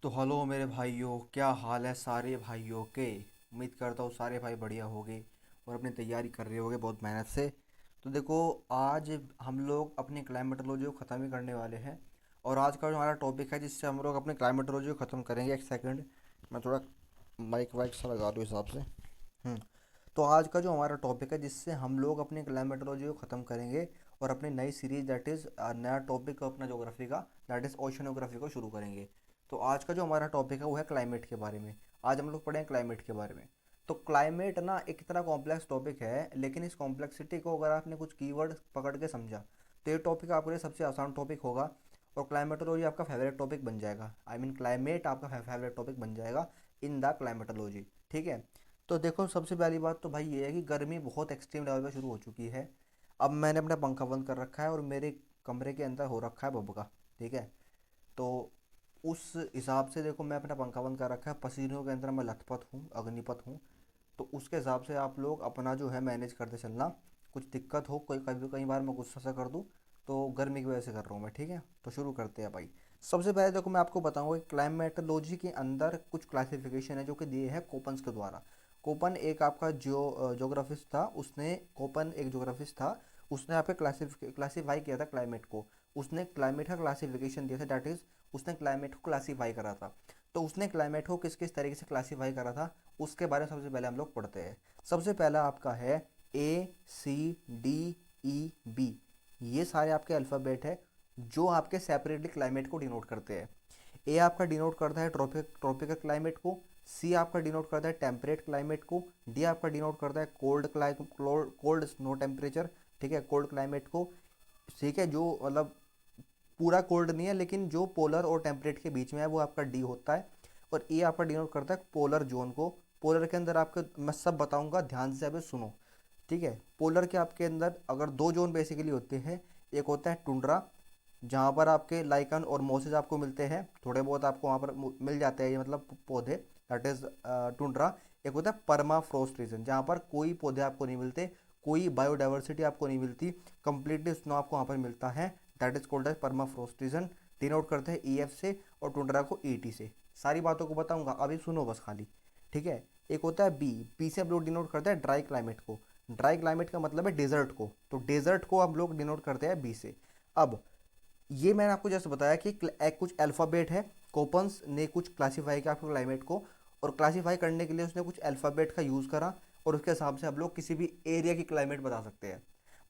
तो हेलो मेरे भाइयों, क्या हाल है सारे भाइयों के। उम्मीद करता हूँ सारे भाई बढ़िया होंगे और अपनी तैयारी कर रहे होंगे बहुत मेहनत से। तो देखो, आज हम लोग अपनी क्लाइमेटोलॉजी को ख़त्म ही करने वाले हैं। और आज का जो हमारा टॉपिक है जिससे हम लोग अपनी क्लाइमेटोलॉजी को ख़त्म करेंगे, एक सेकंड, मैं थोड़ा माइक वाइक सा लगा लूँ हिसाब से। हम्म तो आज का जो हमारा टॉपिक है जिससे हम लोग अपनी क्लाइमेटोलॉजी को ख़त्म करेंगे और अपनी नई सीरीज दैट इज़ नया टॉपिक अपना ज्योग्राफी का, दैट इज़ ओशनोग्राफी को शुरू करेंगे। तो आज का जो हमारा टॉपिक है वो है क्लाइमेट के बारे में। आज हम लोग पढ़ेंगे क्लाइमेट के बारे में। तो क्लाइमेट ना एक इतना कॉम्प्लेक्स टॉपिक है, लेकिन इस कॉम्प्लेक्सिटी को अगर आपने कुछ कीवर्ड पकड़ के समझा तो ये टॉपिक आपके लिए सबसे आसान टॉपिक होगा और क्लाइमेटोलॉजी आपका फेवरेट टॉपिक बन जाएगा। आई मीन क्लाइमेट आपका फेवरेट टॉपिक बन जाएगा इन द क्लाइमेटोलॉजी। ठीक है। तो देखो, सबसे पहली बात तो भाई ये है कि गर्मी बहुत एक्सट्रीम लेवल पे शुरू हो चुकी है। अब मैंने अपना पंखा बंद कर रखा है और मेरे कमरे के अंदर हो रखा है बबका। ठीक है। तो उस हिसाब से देखो, मैं अपना पंखा बंद कर रखा है, पसीनों के अंदर मैं लथपथ हूँ, अग्निपथ हूँ। तो उसके हिसाब से आप लोग अपना जो है मैनेज करते चलना। कुछ दिक्कत हो, कोई कभी कई बार मैं गुस्सा सा कर दूँ तो गर्मी की वजह से कर रहा हूँ मैं। ठीक है। तो शुरू करते हैं भाई। सबसे पहले देखो, मैं आपको बताऊंगा कि क्लाइमेटोलॉजी के अंदर कुछ क्लासिफिकेशन है जो कि दिए हैं कोपन्स के द्वारा। कोपन एक आपका जोग्राफिस्ट था, उसने कोपन एक जोग्राफिस्ट था। उसने आपके क्लासीफाई किया था क्लाइमेट को। उसने क्लाइमेट का क्लासिफिकेशन दिया था, डैट इज उसने क्लाइमेट को क्लासीफाई करा था। तो उसने क्लाइमेट को किस किस तरीके से क्लासीफाई करा था उसके बारे में सबसे पहले हम लोग पढ़ते हैं। सबसे पहला आपका है ACDEB। ये सारे आपके अल्फ़ाबेट है जो आपके सेपरेटली क्लाइमेट को डिनोट करते हैं। ए आपका डिनोट करता है ट्रॉपिकल क्लाइमेट को। सी आपका डिनोट करता है टेम्परेट क्लाइमेट को। डी आपका डिनोट करता है कोल्ड स्नो टेम्परेचर। ठीक है, कोल्ड क्लाइमेट को। ठीक है, जो मतलब पूरा कोल्ड नहीं है लेकिन जो पोलर और टेम्परेट के बीच में है वो आपका डी होता है। और ए आपका डिनोट करता है पोलर जोन को। पोलर के अंदर आपके मैं सब बताऊंगा, ध्यान से अभी सुनो। ठीक है। पोलर के आपके अंदर अगर दो जोन बेसिकली होते हैं। एक होता है टुंड्रा, जहाँ पर आपके लाइकन और मोसेस आपको मिलते हैं, थोड़े बहुत आपको वहाँ पर मिल जाते हैं, ये मतलब पौधे, दैट इज टुंड्रा। एक होता है परमा फ्रोस्ट रीजन, जहाँ पर कोई पौधे आपको नहीं मिलते, कोई बायोडाइवर्सिटी आपको नहीं मिलती, कंप्लीटली स्नो आपको वहाँ पर मिलता है, that is called as permafrost region. Denote करते हैं EF से और टुंड्रा को ET से। सारी बातों को बताऊंगा, अभी सुनो बस खाली। ठीक है। एक होता है बी से हम लोग डिनोट करते हैं ड्राई क्लाइमेट को। ड्राई क्लाइमेट का मतलब है डेजर्ट को, तो डेजर्ट को हम लोग डिनोट करते हैं बी से। अब ये मैंने आपको जस्ट बताया कि कुछ अल्फ़ाबेट है, कोपन्स ने कुछ क्लासीफाई किया आपके क्लाइमेट को। और क्लासीफाई करने के लिए उसने कुछ अल्फ़ाबेट का यूज़ करा और उसके हिसाब से हम लोग किसी भी एरिया की क्लाइमेट बता सकते हैं।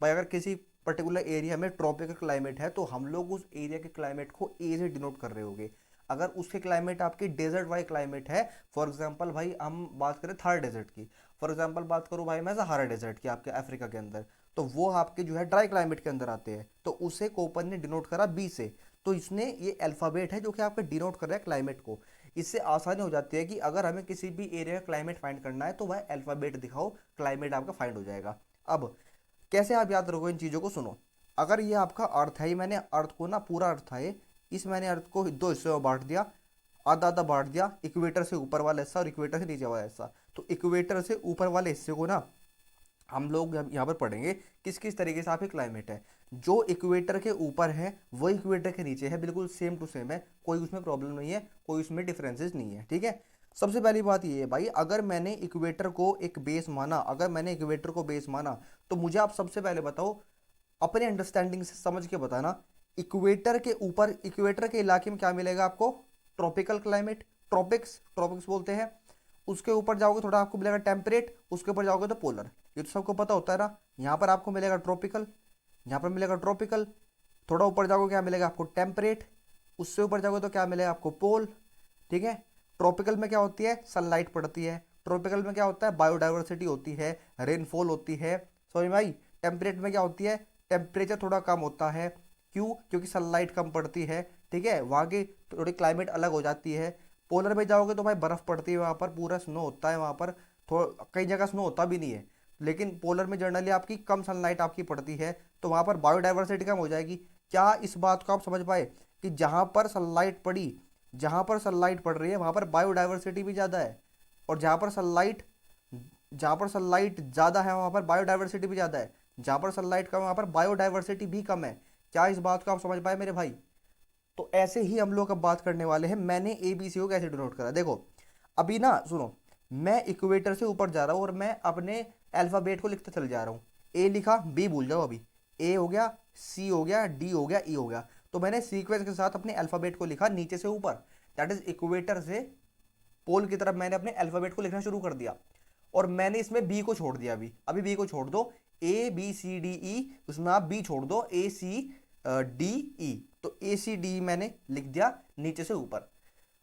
भाई अगर किसी पर्टिकुलर एरिया में ट्रॉपिकल क्लाइमेट है तो हम लोग उस एरिया के क्लाइमेट को ए से डिनोट कर रहे होंगे। अगर उसके क्लाइमेट आपकी डेजर्ट वाई क्लाइमेट है, फॉर एग्जांपल भाई हम बात करें थार डेजर्ट की, फॉर एग्जांपल बात करूँ भाई मैं सहारा डेजर्ट की आपके अफ्रीका के अंदर, तो वो आपके जो है ड्राई क्लाइमेट के अंदर आते हैं, तो उसे कोपन ने डिनोट करा बी से। तो इसने ये अल्फ़ाबेट है जो कि आपका डिनोट कर रहा है क्लाइमेट को। इससे आसानी हो जाती है कि अगर हमें किसी भी एरिया का क्लाइमेट फाइंड करना है तो वह अल्फ़ाबेट दिखाओ, क्लाइमेट आपका फाइंड हो जाएगा। अब कैसे आप याद रखोगे इन चीज़ों को, सुनो। अगर ये आपका अर्थ है, ये मैंने अर्थ को ना पूरा अर्थ था ये, इस मैंने अर्थ को दो हिस्सों में बांट दिया, आधा आधा बांट दिया, इक्वेटर से ऊपर वाला हिस्सा और इक्वेटर से नीचे वाला हिस्सा। तो इक्वेटर से ऊपर वाले हिस्से को ना हम लोग यहाँ पर पढ़ेंगे किस किस तरीके से आपकी क्लाइमेट है। जो इक्वेटर के ऊपर है वो इक्वेटर के नीचे है, बिल्कुल सेम टू सेम है, कोई उसमें प्रॉब्लम नहीं है, कोई उसमें डिफरेंसेस नहीं है। ठीक है। सबसे पहली बात ये है भाई, अगर मैंने इक्वेटर को एक बेस माना, अगर मैंने इक्वेटर को बेस माना, तो मुझे आप सबसे पहले बताओ, अपने अंडरस्टैंडिंग से समझ के बताना, इक्वेटर के ऊपर इक्वेटर के इलाके में क्या मिलेगा आपको? ट्रॉपिकल क्लाइमेट, ट्रॉपिक्स ट्रॉपिक्स बोलते हैं। उसके ऊपर जाओगे थोड़ा आपको मिलेगा टेम्परेट, उसके ऊपर जाओगे तो पोलर। ये तो सबको पता होता है ना। यहाँ पर आपको मिलेगा ट्रॉपिकल, यहाँ पर मिलेगा ट्रॉपिकल। थोड़ा ऊपर जाओगे क्या मिलेगा आपको? टेम्परेट। उससे ऊपर जाओगे तो क्या मिलेगा आपको? पोल। ठीक है। ट्रॉपिकल में क्या होती है? सनलाइट पड़ती है। ट्रॉपिकल में क्या होता है? बायोडाइवर्सिटी होती है, रेनफॉल होती है। सॉरी भाई। टेम्परेट में क्या होती है? टेम्परेचर थोड़ा कम होता है। क्यों? क्योंकि सनलाइट कम पड़ती है। ठीक है, वहाँ की थोड़ी क्लाइमेट अलग हो जाती है। पोलर में जाओगे तो भाई बर्फ़ पड़ती है, वहाँ पर पूरा स्नो होता है, वहाँ पर थोड़ा कई जगह स्नो होता भी नहीं है। लेकिन पोलर में जनरली आपकी कम सनलाइट आपकी पड़ती है, तो वहाँ पर बायोडाइवर्सिटी कम हो जाएगी। क्या इस बात को आप समझ पाए कि जहाँ पर सनलाइट पड़ रही है वहाँ पर बायोडाइवर्सिटी भी ज़्यादा है, और जहाँ पर सनलाइट ज़्यादा है वहाँ पर बायोडाइवर्सिटी भी ज़्यादा है, जहाँ पर सनलाइट कम है वहाँ पर बायोडाइवर्सिटी भी कम है। क्या इस बात को आप समझ पाए मेरे भाई? तो ऐसे ही हम लोग अब बात करने वाले हैं मैंने ए बी सी को कैसे डिनोट करा। देखो अभी ना सुनो, मैं इक्वेटर से ऊपर जा रहा हूँ और मैं अपने अल्फ़ाबेट को लिखता चल जा रहा हूँ। ए लिखा, बी भूल जाओ अभी। ए हो गया, सी हो गया, डी हो गया, ई हो गया। तो मैंने सीक्वेंस के साथ अपने अल्फ़ाबेट को लिखा नीचे से ऊपर, दैट इज इक्वेटर से पोल की तरफ मैंने अपने अल्फ़ाबेट को लिखना शुरू कर दिया। और मैंने इसमें बी को छोड़ दिया। अभी अभी बी को छोड़ दो, A B C D E, उसमें आप बी छोड़ दो, ए सी डी ई। तो ए सी डी मैंने लिख दिया नीचे से ऊपर।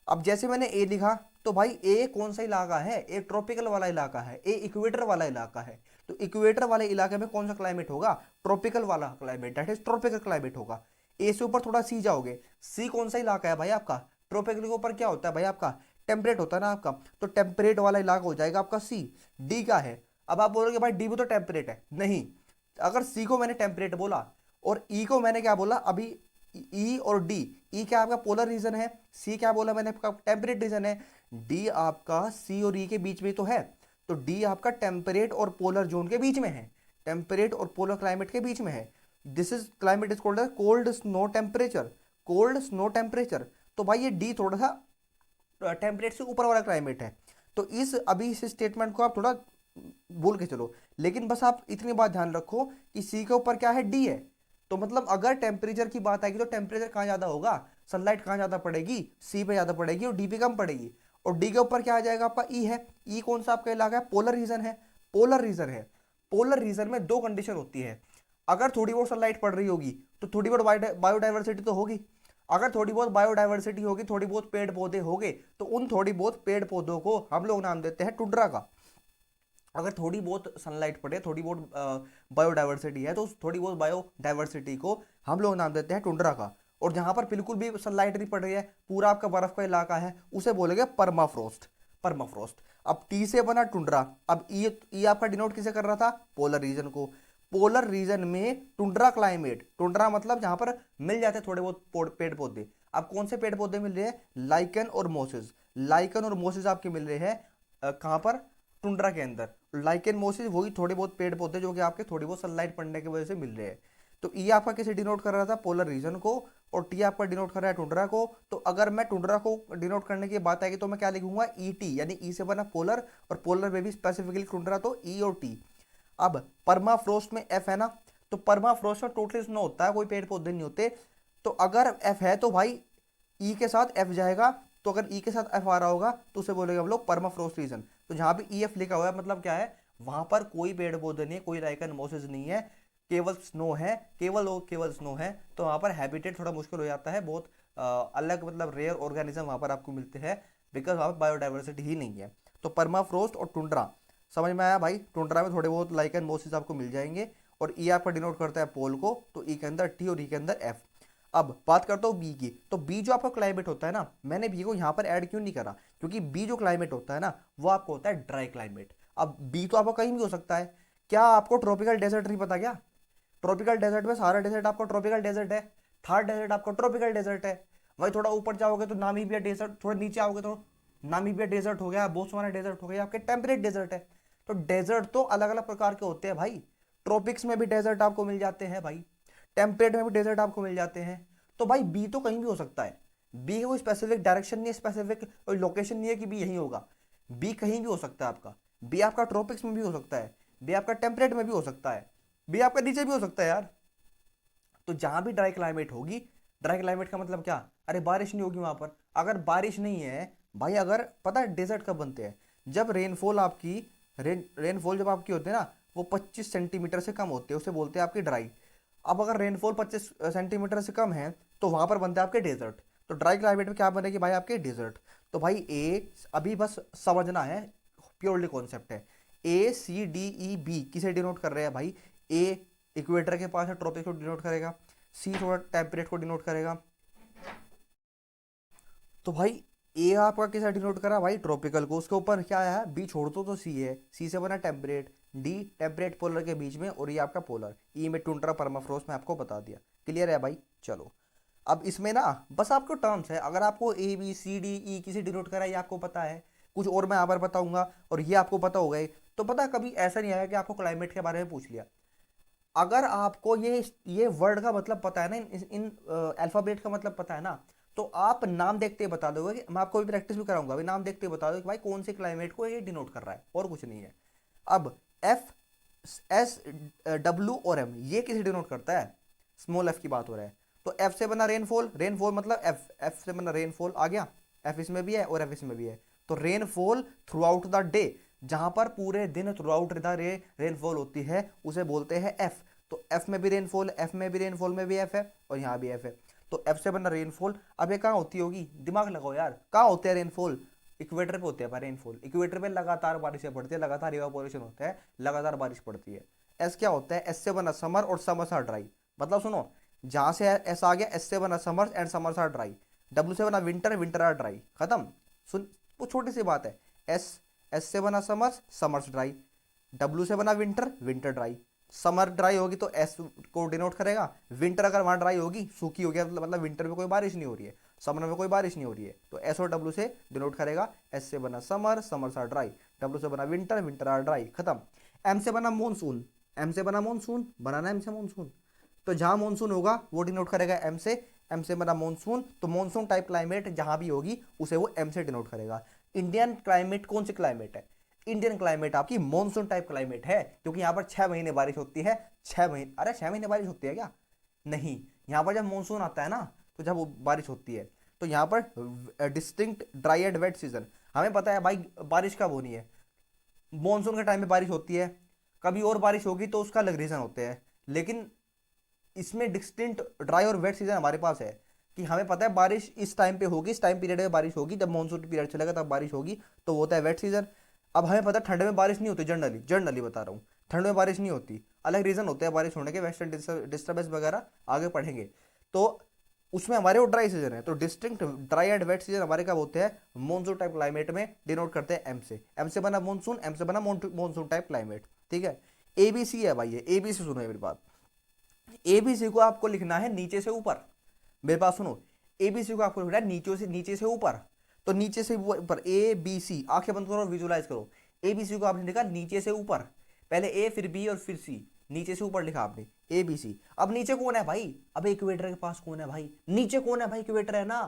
अब जैसे मैंने ए लिखा, तो भाई ए कौन सा इलाका है? ए ट्रॉपिकल वाला इलाका है, ए इक्वेटर वाला इलाका है। तो इक्वेटर वाले इलाके में कौन सा क्लाइमेट होगा? ट्रॉपिकल वाला climate, that is tropical climate होगा। ए से ऊपर थोड़ा सी जाओगे, सी कौन सा इलाका है भाई आपका? ट्रॉपिकल के ऊपर क्या होता है भाई आपका? टेम्परेट होता है ना आपका, तो टेम्परेट वाला इलाका हो जाएगा आपका सी। डी क्या है? अब आप बोलोगे भाई डी भी तो टेम्परेट है। नहीं, अगर सी को मैंने टेम्परेट बोला और ई को मैंने क्या बोला अभी, ई और डी, ई क्या आपका पोलर रीजन है, सी क्या बोला मैंने आपका टेम्परेट रीजन है, डी आपका सी और ई के बीच में तो है। तो डी आपका टेम्परेट और पोलर जोन के बीच में है, टेम्परेट और पोलर क्लाइमेट के बीच में है। This is climate is called cold snow temperature, cold snow temperature. तो भाई ये डी थोड़ा सा टेम्परेट से ऊपर वाला क्लाइमेट है। तो इस अभी इस स्टेटमेंट को आप थोड़ा बोल के चलो, लेकिन बस आप इतनी बात ध्यान रखो कि सी के ऊपर क्या है? डी है। तो मतलब अगर टेम्परेचर की बात आएगी तो टेम्परेचर कहाँ ज़्यादा होगा? सनलाइट कहाँ ज़्यादा पड़ेगी? सी पे ज़्यादा पड़ेगी और डी पे कम पड़ेगी। और डी के ऊपर क्या आ जाएगा आपका? ई है। ई कौन सा आपका इलाका है? पोलर रीजन है, पोलर रीजन है। पोलर रीजन में दो कंडीशन होती है, अगर थोड़ी बहुत सनलाइट पड़ रही होगी तो थोड़ी बहुत बायोडाइवर्सिटी तो होगी। अगर थोड़ी बहुत बायोडाइवर्सिटी होगी, थोड़ी बहुत पेड़ पौधे होंगे, तो उन थोड़ी बहुत पेड़ पौधों को हम लोग नाम देते हैं टुंड्रा का। अगर थोड़ी बहुत सनलाइट पड़े, थोड़ी बहुत बायोडाइवर्सिटी है, तो उस थोड़ी बहुत बायोडाइवर्सिटी को हम लोग नाम देते हैं टुंड्रा का। और जहां पर बिल्कुल भी सनलाइट नहीं पड़ रही है, पूरा आपका बर्फ का इलाका है, उसे बोलेंगे परमाफ्रोस्ट, परमाफ्रोस्ट। अब टी से बना टुंड्रा। अब ई आपका डिनोट किसे कर रहा था? पोलर रीजन को। पोलर रीजन में टुंड्रा क्लाइमेट, टुंड्रा मतलब जहां पर मिल जाते हैं थोड़े बहुत पेड़ पौधे। अब कौन से पेड़ पौधे मिल रहे हैं? लाइकन और मोसेस। लाइकन और मोसेस आपके मिल रहे हैं कहां पर? टुंड्रा के अंदर। लाइकन मोसेस वही थोड़े बहुत पेड़ पौधे जो कि आपके थोड़ी बहुत सनलाइट पड़ने की वजह से मिल रहे हैं। तो ई आपका किसे डिनोट कर रहा था? पोलर रीजन को। और टी आपका डिनोट कर रहा है टुंड्रा को। तो अगर मैं टुंड्रा को डिनोट करने की बात आएगी तो मैं क्या लिखूंगा? ई टी, यानी ई से बना पोलर और पोलर में भी स्पेसिफिकली टुंड्रा, तो ई और टी। अब परमाफ्रोस्ट में एफ है ना, तो परमाफ्रोस्ट में टोटली स्नो होता है, कोई पेड़ पौधे नहीं होते। तो अगर एफ है तो भाई ई के साथ एफ जाएगा। तो अगर ई के साथ एफ आ रहा होगा तो उसे बोलेंगे हम लोग परमाफ्रोस्ट रीजन। तो जहां पे ई एफ लिखा हुआ है मतलब क्या है? वहां पर कोई पेड़ पौधे नहीं है, कोई लाइकन मोसेस नहीं है, केवल स्नो है, केवल और केवल स्नो है। तो वहां पर हैबिटेट थोड़ा मुश्किल हो जाता है, बहुत अलग मतलब रेयर ऑर्गेनिज्म वहां पर आपको मिलते हैं, बिकॉज वहां पर बायोडाइवर्सिटी ही नहीं है। तो परमाफ्रोस्ट और टुंड्रा समझ में आया भाई? टुंड्रा में थोड़े बहुत लाइकन मोसेस आपको मिल जाएंगे। और ई आपका डिनोट करता है पोल को, तो ई के अंदर टी और ई के अंदर एफ। अब बात करता हूँ बी की। तो बी जो आपका क्लाइमेट होता है ना, मैंने बी को यहाँ पर ऐड क्यों नहीं करा? क्योंकि बी जो क्लाइमेट होता है ना, वो आपको होता है ड्राई क्लाइमेट। अब बी तो आपका कहीं भी हो सकता है। क्या आपको ट्रॉपिकल डेजर्ट नहीं पता क्या? ट्रॉपिकल डेजर्ट में सारा डेजर्ट आपका ट्रॉपिकल डेजर्ट है, थार डेजर्ट आपका ट्रॉपिकल डेजर्ट है। वही थोड़ा ऊपर जाओगे तो नामीबिया डेजर्ट, थोड़ा नीचे आओगे तो नामीबिया डेजर्ट हो गया, बोत्सवाना डेजर्ट हो गया, आपके टेम्परेट डेजर्ट है। तो डेजर्ट तो अलग अलग प्रकार के होते हैं भाई। ट्रॉपिक्स में भी डेजर्ट आपको मिल जाते हैं भाई, टेम्परेट में भी डेजर्ट आपको मिल जाते हैं। तो भाई बी तो कहीं भी हो सकता है। बी का कोई स्पेसिफिक डायरेक्शन नहीं है, स्पेसिफिक कोई लोकेशन नहीं है कि बी यहीं होगा। बी कहीं भी हो सकता है आपका। बी आपका ट्रॉपिक्स में भी हो सकता है, बी आपका टेम्परेट में भी हो सकता है, बी आपका नीचे भी हो सकता है यार। तो जहां भी ड्राई क्लाइमेट होगी, ड्राई क्लाइमेट का मतलब क्या? अरे बारिश नहीं होगी वहां पर। अगर बारिश नहीं है भाई, अगर पता है डेजर्ट कब बनते हैं? जब रेनफॉल आपकी, रेनफॉल जब आपकी होती है ना, वो 25 सेंटीमीटर से कम होते हैं, उसे बोलते हैं आपकी ड्राई। अब अगर रेनफॉल 25 सेंटीमीटर से कम है तो वहां पर बनते हैं आपके डेजर्ट। तो ड्राई क्लाइमेट में क्या बनेगी भाई? आपके डेजर्ट। तो भाई ए अभी बस समझना है, प्योरली कॉन्सेप्ट है। ए सी डी ई बी किसे डिनोट कर रहे हैं भाई? ए इक्वेटर के पास है, ट्रॉपिक को डिनोट करेगा। सी थोड़ा टेम्परेट को डिनोट करेगा। तो भाई ए आपका किसा डिनोट करा भाई? ट्रॉपिकल को। उसके ऊपर क्या है? बी छोड़ दो तो सी है, सी से बना टेम्परेट, डी टेम्परेट पोलर के बीच में, और ये आपका पोलर। ई में टुंड्रा परमाफ्रोस्ट में आपको बता दिया। क्लियर है भाई? चलो अब इसमें ना बस आपको टर्म्स है, अगर आपको A B C D E किसी डिनोट करा ये आपको पता है, कुछ और मैं यहाँ पर बताऊंगा और ये आपको पता होगा ही। तो पता कभी ऐसा नहीं आया कि आपको क्लाइमेट के बारे में पूछ लिया, अगर आपको ये वर्ड का मतलब पता है ना, इन अल्फाबेट का मतलब पता है ना, तो आप नाम देखते ही बता दोगे मैं आपको भी प्रैक्टिस भी कराऊंगा, अभी नाम देखते ही बता दो कि भाई कौन से क्लाइमेट को ये डिनोट कर रहा है, और कुछ नहीं है। अब एफ, एस, डब्ल्यू और एम ये किसे डिनोट करता है? स्मॉल एफ की बात हो रहा है। तो एफ से बना रेनफॉल, रेनफॉल मतलब एफ, एफ से बना रेनफॉल आ गया, एफ इसमें भी है और एफ इसमें भी है। तो rainfall throughout the day, जहां पर पूरे दिन through out the day rainfall होती है उसे बोलते हैं एफ। तो एफ में भी रेनफॉल, एफ में भी रेनफॉल में भी एफ है और यहाँ भी एफ है। तो एफ से बना रेनफॉल। अब ये कहाँ होती होगी, दिमाग लगाओ यार, कहाँ होते हैं रेनफॉल? इक्वेटर पे होते हैं रेनफॉल। इक्वेटर पे लगातार बारिशें पड़ती है, लगातार इवापोरेशन होता है, लगातार बारिश पड़ती है। एस क्या होता है? एस से बना समर और समर्स आर ड्राई। मतलब सुनो, जहां से एस आ गया, एस से बना summers and summers are dry. W से बना विंटर, विंटर आर ड्राई, खत्म। सुन, वो छोटी सी बात है। एस, एस से बना समर्स, समर्स ड्राई। डब्ल्यू से बना winter, winter dry. Summer dry होगी तो एस को डिनोट करेगा। विंटर अगर वहां ड्राई होगी, सूखी हो गया, मतलब विंटर में कोई बारिश नहीं हो रही है, समर में कोई बारिश नहीं हो रही है, तो एस और डब्ल्यू से डिनोट करेगा। एस से बना summer, summers are dry. W से बना विंटर, विंटर आर ड्राई, खत्म। एम से बना मॉनसून, एम से बना मॉनसून, बनाना एम से मॉनसून। तो जहां मॉनसून होगा वो डिनोट करेगा एम से। एम से बना मॉनसून, तो मॉनसून टाइप क्लाइमेट जहां भी होगी उसे वो एम से डिनोट करेगा। इंडियन क्लाइमेट कौन सी क्लाइमेट है? इंडियन क्लाइमेट आपकी मॉनसून टाइप क्लाइमेट है, क्योंकि यहाँ पर 6 महीने बारिश होती है। 6 महीने, अरे 6 महीने बारिश होती है क्या? नहीं, यहाँ पर जब मॉनसून आता है ना, तो जब वो बारिश होती है, तो यहाँ पर distinct dry and wet season. हमें पता है भाई बारिश कब होनी है, मॉनसून के टाइम में बारिश होती है। कभी और बारिश होगी तो उसका अलग रीजन होते हैं, लेकिन इसमें डिस्टिंक्ट ड्राई और वेट सीजन हमारे पास है, कि हमें पता है बारिश इस टाइम पे होगी, इस टाइम पीरियड में बारिश होगी, जब मानसून पीरियड चलेगा तब बारिश होगी, तो वो होता है वेट सीजन। अब हमें पता है ठंड में बारिश नहीं होती, जनरली जनरली बता रहा हूँ, ठंड में बारिश नहीं होती, अलग रीजन होते हैं बारिश होने के, वेस्टर्न डिस्टर्बेंस वगैरह आगे पढ़ेंगे। तो उसमें हमारे वो ड्राई सीजन है, तो distinct dry and wet season हमारे कब होते हैं? मानसून टाइप क्लाइमेट में डिनोट करते हैं एम से। एम से बना मानसून, एम से बना मानसून टाइप क्लाइमेट, ठीक है। एबीसी है भाई, ये एबीसी सुनो मेरी बात। एबीसी को आपको लिखना है नीचे से ऊपर, मेरे पास सुनो। एबीसी को आपको लिखना है नीचे से ऊपर। तो नीचे से ऊपर ए बी सी, आंखें बंद करो, विजुलाइज करो। एबीसी को आपने लिखा नीचे से ऊपर, पहले ए फिर बी और फिर सी, नीचे से ऊपर लिखा आपने ए बी सी। अब नीचे कौन है भाई? अब इक्वेटर के पास कौन है भाई? नीचे कौन है भाई? इक्वेटर है ना।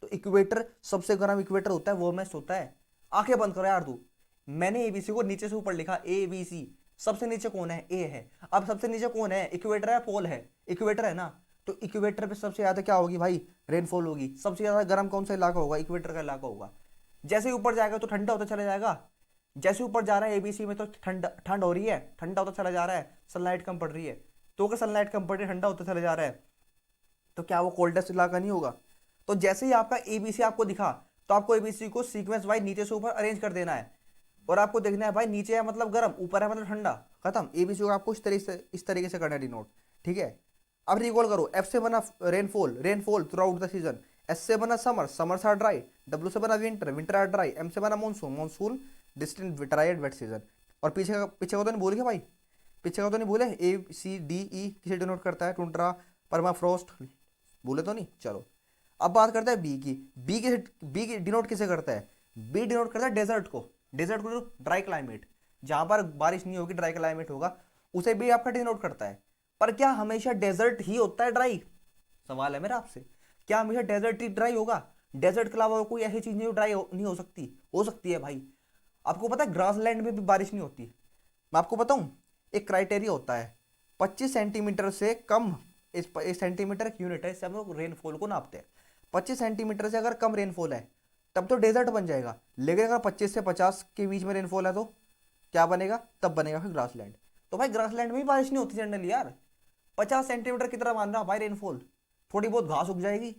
तो इक्वेटर सबसे गर्म इक्वेटर होता है, वार्मेस्ट होता है। आंखें बंद करो यार तू। मैंने एबीसी को नीचे से ऊपर लिखा, ए बी सी। सबसे नीचे कौन है? ए है। अब सबसे नीचे कौन है? इक्वेटर है, पोल है? इक्वेटर है ना। तो इक्वेटर पे सबसे ज्यादा क्या होगी भाई? रेनफॉल होगी। सबसे ज्यादा गर्म कौन सा इलाका होगा? इक्वेटर का इलाका होगा। जैसे ही ऊपर जाएगा तो ठंडा होता चला जाएगा। जैसे ऊपर जा रहा है एबीसी में, तो ठंड ठंड हो रही है, ठंडा होता चला जा रहा है, सनलाइट कम पड़ रही है। तो अगर सनलाइट कम पड़ रही है, ठंडा होता चला जा रहा है, तो क्या वो कोल्डेस्ट इलाका नहीं होगा? तो जैसे ही आपका एबीसी आपको दिखा, तो आपको एबीसी को सीक्वेंस वाइज नीचे से ऊपर अरेंज कर देना है। और आपको देखना है भाई, नीचे है मतलब गर्म, ऊपर है मतलब ठंडा, खत्म। एबीसी को आपको इस तरीके से करना है डिनोट, ठीक है। अब रिकॉल करो। एफ से बना rainfall, rainfall throughout the season. S से बना summer, summers are dry. W से बना winter, winter are dry. M से बना monsoon, monsoon distant dry and wet season. और पीछे का तो नहीं भूल गया भाई, पीछे का तो नहीं भूले। ए सी डी ई किसे डिनोट करता है? टुंड्रा, परमाफ्रोस्ट, भूले तो नहीं? चलो, अब बात करते हैं बी की। बी की डिनोट किसे करता है? बी डिनोट करता है डेजर्ट को। डेजर्ट को, ड्राई क्लाइमेट, जहां पर बारिश नहीं होगी, ड्राई क्लाइमेट होगा, उसे भी आपका डिनोट करता है। पर क्या हमेशा डेजर्ट ही होता है ड्राई? सवाल है मेरा आपसे, क्या हमेशा डेजर्ट ही ड्राई होगा? डेजर्ट के अलावा कोई ऐसी चीज नहीं ड्राई नहीं हो सकती? हो सकती है भाई। आपको पता है ग्रासलैंड में भी बारिश नहीं होती। मैं आपको बताऊं, एक क्राइटेरिया होता है, 25 सेंटीमीटर से कम, इस सेंटीमीटर एक यूनिट है, इससे हम लोग रेनफॉल को नापते हैं। 25 सेंटीमीटर से अगर कम रेनफॉल है तब तो डेजर्ट बन जाएगा, लेकिन अगर 25 से 50 के बीच में रेनफॉल है तो क्या बनेगा? तब बनेगा फिर ग्रासलैंड। तो भाई ग्रासलैंड में भी बारिश नहीं होती जनरली यार। 50 सेंटीमीटर की तरह मान रहा भाई रेनफॉल, थोड़ी बहुत घास उग जाएगी,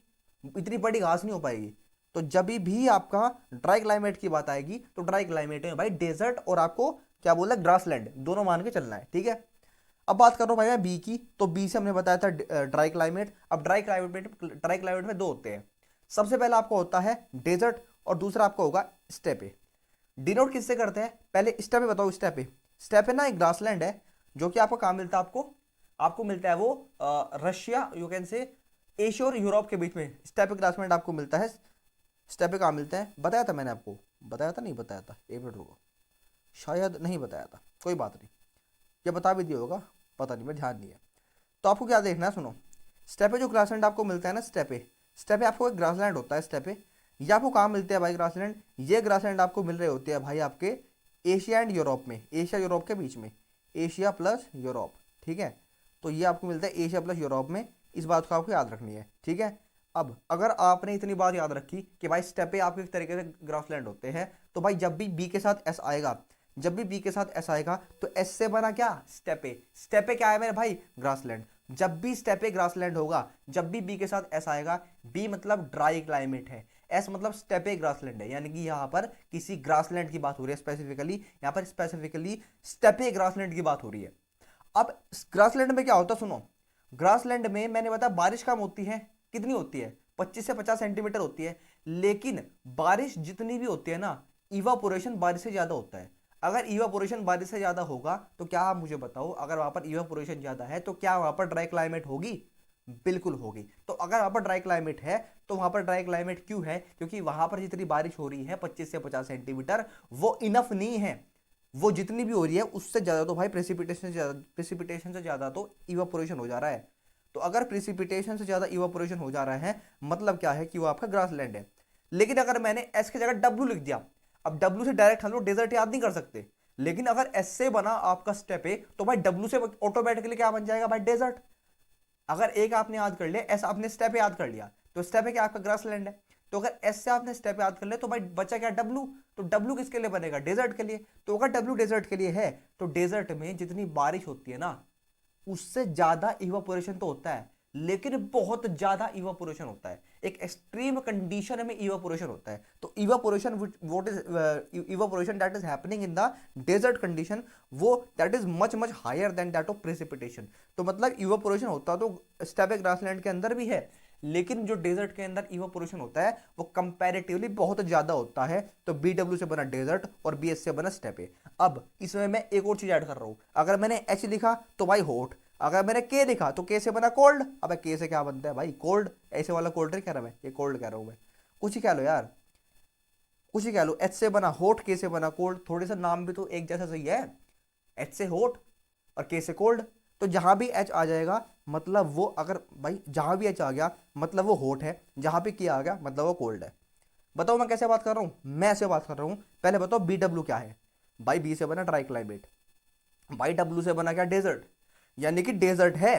इतनी बड़ी घास नहीं हो पाएगी। तो जब भी आपका ड्राई क्लाइमेट की बात आएगी, तो ड्राई क्लाइमेट में भाई डेजर्ट और आपको क्या बोला, ग्रासलैंड, दोनों मान के चलना है, ठीक है। अब बात कर रहा हूँ भाई मैं बी की। तो बी से हमने बताया था ड्राई क्लाइमेट। अब ड्राई क्लाइमेट में दो होते हैं। सबसे पहला आपका होता है डेजर्ट, और दूसरा आपका होगा स्टेपे। डिनोट किससे करते हैं? पहले स्टेपे बताओ। स्टेपे, स्टेपे ना एक ग्रासलैंड है, जो कि आपको कहाँ मिलता है? आपको आपको मिलता है वो Russia, you can say Asia और यूरोप के बीच में स्टेपे ग्रासलैंड आपको मिलता है। स्टेपे कहाँ मिलता है? बताया था मैंने आपको, बताया था नहीं बताया था? एक मिनट रुको, शायद नहीं बताया था, कोई बात नहीं, ये बता भी दिया होगा। पता नहीं, मेरे ध्यान नहीं है। तो आपको क्या देखना है, सुनो। स्टेपे जो ग्रासलैंड आपको मिलता है ना, स्टेपे स्टेपे आपको एक ग्रासलैंड होता है स्टेपे। ये आपको कहाँ मिलते हैं भाई ग्रासलैंड? ये ग्रासलैंड आपको मिल रहे होते हैं भाई आपके एशिया एंड यूरोप में, एशिया यूरोप के बीच में, एशिया प्लस यूरोप, ठीक है। तो ये आपको मिलता है एशिया प्लस यूरोप में, इस बात को आपको याद रखनी है, ठीक है। अब अगर आपने इतनी बात याद रखी कि भाई स्टेपे आपके एक तरीके से ग्रासलैंड होते हैं, तो भाई जब भी बी के साथ एस आएगा, जब भी बी के साथ एस आएगा तो एस से बना क्या? स्टेपे। स्टेपे क्या है मेरे भाई? ग्रासलैंड। जब भी स्टेपे ग्रासलैंड होगा, जब भी बी के साथ एस आएगा, बी मतलब ड्राई क्लाइमेट है, एस मतलब स्टेपे ग्रासलैंड है, यानी कि यहाँ पर किसी ग्रासलैंड की बात हो रही है स्पेसिफिकली, यहाँ पर स्पेसिफिकली स्टेपे ग्रासलैंड की बात हो रही है। अब ग्रासलैंड में क्या होता है, सुनो। ग्रासलैंड में मैंने बताया बारिश कम होती है, कितनी होती है? 25 से 50 सेंटीमीटर होती है। लेकिन बारिश जितनी भी होती है ना, इवापोरेशन बारिश से ज्यादा होता है। अगर इवापोरेशन बारिश से ज्यादा होगा तो क्या, आप मुझे बताओ, अगर वहां पर इवापोरेशन ज्यादा है तो क्या वहां पर ड्राई क्लाइमेट होगी? बिल्कुल होगी। तो अगर वहां पर ड्राई क्लाइमेट है, तो वहां पर ड्राई क्लाइमेट क्यों है? क्योंकि वहां पर जितनी बारिश हो रही है 25 से 50 सेंटीमीटर, वो इनफ नहीं है। वो जितनी भी हो रही है उससे ज्यादा तो भाई प्रेसिपिटेशन से ज्यादा तो इवापोरेशन हो जा रहा है। तो अगर प्रेसिपिटेशन से ज्यादा इवापोरेशन हो जा रहा है, मतलब क्या है कि वो आपका ग्रासलैंड है। लेकिन अगर मैंने एस की जगह डब्ल्यू लिख दिया, अब डब्ल्यू से डायरेक्ट हम लोग डेजर्ट याद नहीं कर सकते, लेकिन अगर एस से बना आपका स्टेप ए, तो भाई डब्ल्यू से ऑटोमेटिकली क्या बन जाएगा भाई? डेजर्ट। अगर एक आपने याद कर लिया, एस आपने स्टेप याद कर लिया, तो स्टेप है क्या? आपका ग्रासलैंड है। तो अगर एस से आपने स्टेप याद कर लिया, तो भाई बचा क्या? डब्ल्यू। तो डब्ल्यू किसके लिए बनेगा? डेजर्ट के लिए। तो अगर डब्ल्यू डेजर्ट के लिए है, तो डेजर्ट में जितनी बारिश होती है ना, उससे ज्यादा इवापोरेशन तो होता है, लेकिन बहुत ज्यादा इवापोरेशन होता है। एक एक्सट्रीम कंडीशन में इवापोरेशन होता है। तो evaporation what is evaporation that is happening in the desert condition, वो that is much much higher than that of precipitation. तो मतलब इवापोरेशन होता तो स्टेपे ग्रासलैंड के अंदर भी है, लेकिन जो डेजर्ट के अंदर इवापोरेशन होता है वो कंपैरेटिवली बहुत ज्यादा होता है। तो बी डब्ल्यू से बना डेजर्ट और बी एस से बना स्टेपे। अब इसमें मैं एक और चीज ऐड कर रहा हूं। अगर मैंने एच लिखा तो भाई हॉट, अगर मैंने के लिखा तो के से बना कोल्ड। अब के से क्या बनता है भाई? कोल्ड। ऐसे वाला कोल्ड नहीं कह रहा मैं, ये कोल्ड कह रहा हूं मैं। कुछ ही कह लो यार, कुछ ही कह लो। एच से बना हॉट, के से बना कोल्ड, थोड़े सा नाम भी तो एक जैसा सही है। एच से हॉट और के से कोल्ड। तो जहां भी एच आ जाएगा मतलब वो, अगर भाई जहां भी एच आ गया मतलब वो हॉट है, जहां पे के आ गया मतलब वो कोल्ड है। बताओ मैं कैसे बात कर रहा हूं? मैं ऐसे बात कर रहा हूं। पहले बताओ बी डब्ल्यू क्या है भाई? बी से बना ड्राई क्लाइमेट, भाई डब्ल्यू से बना क्या? डेजर्ट। यानी कि डेजर्ट है,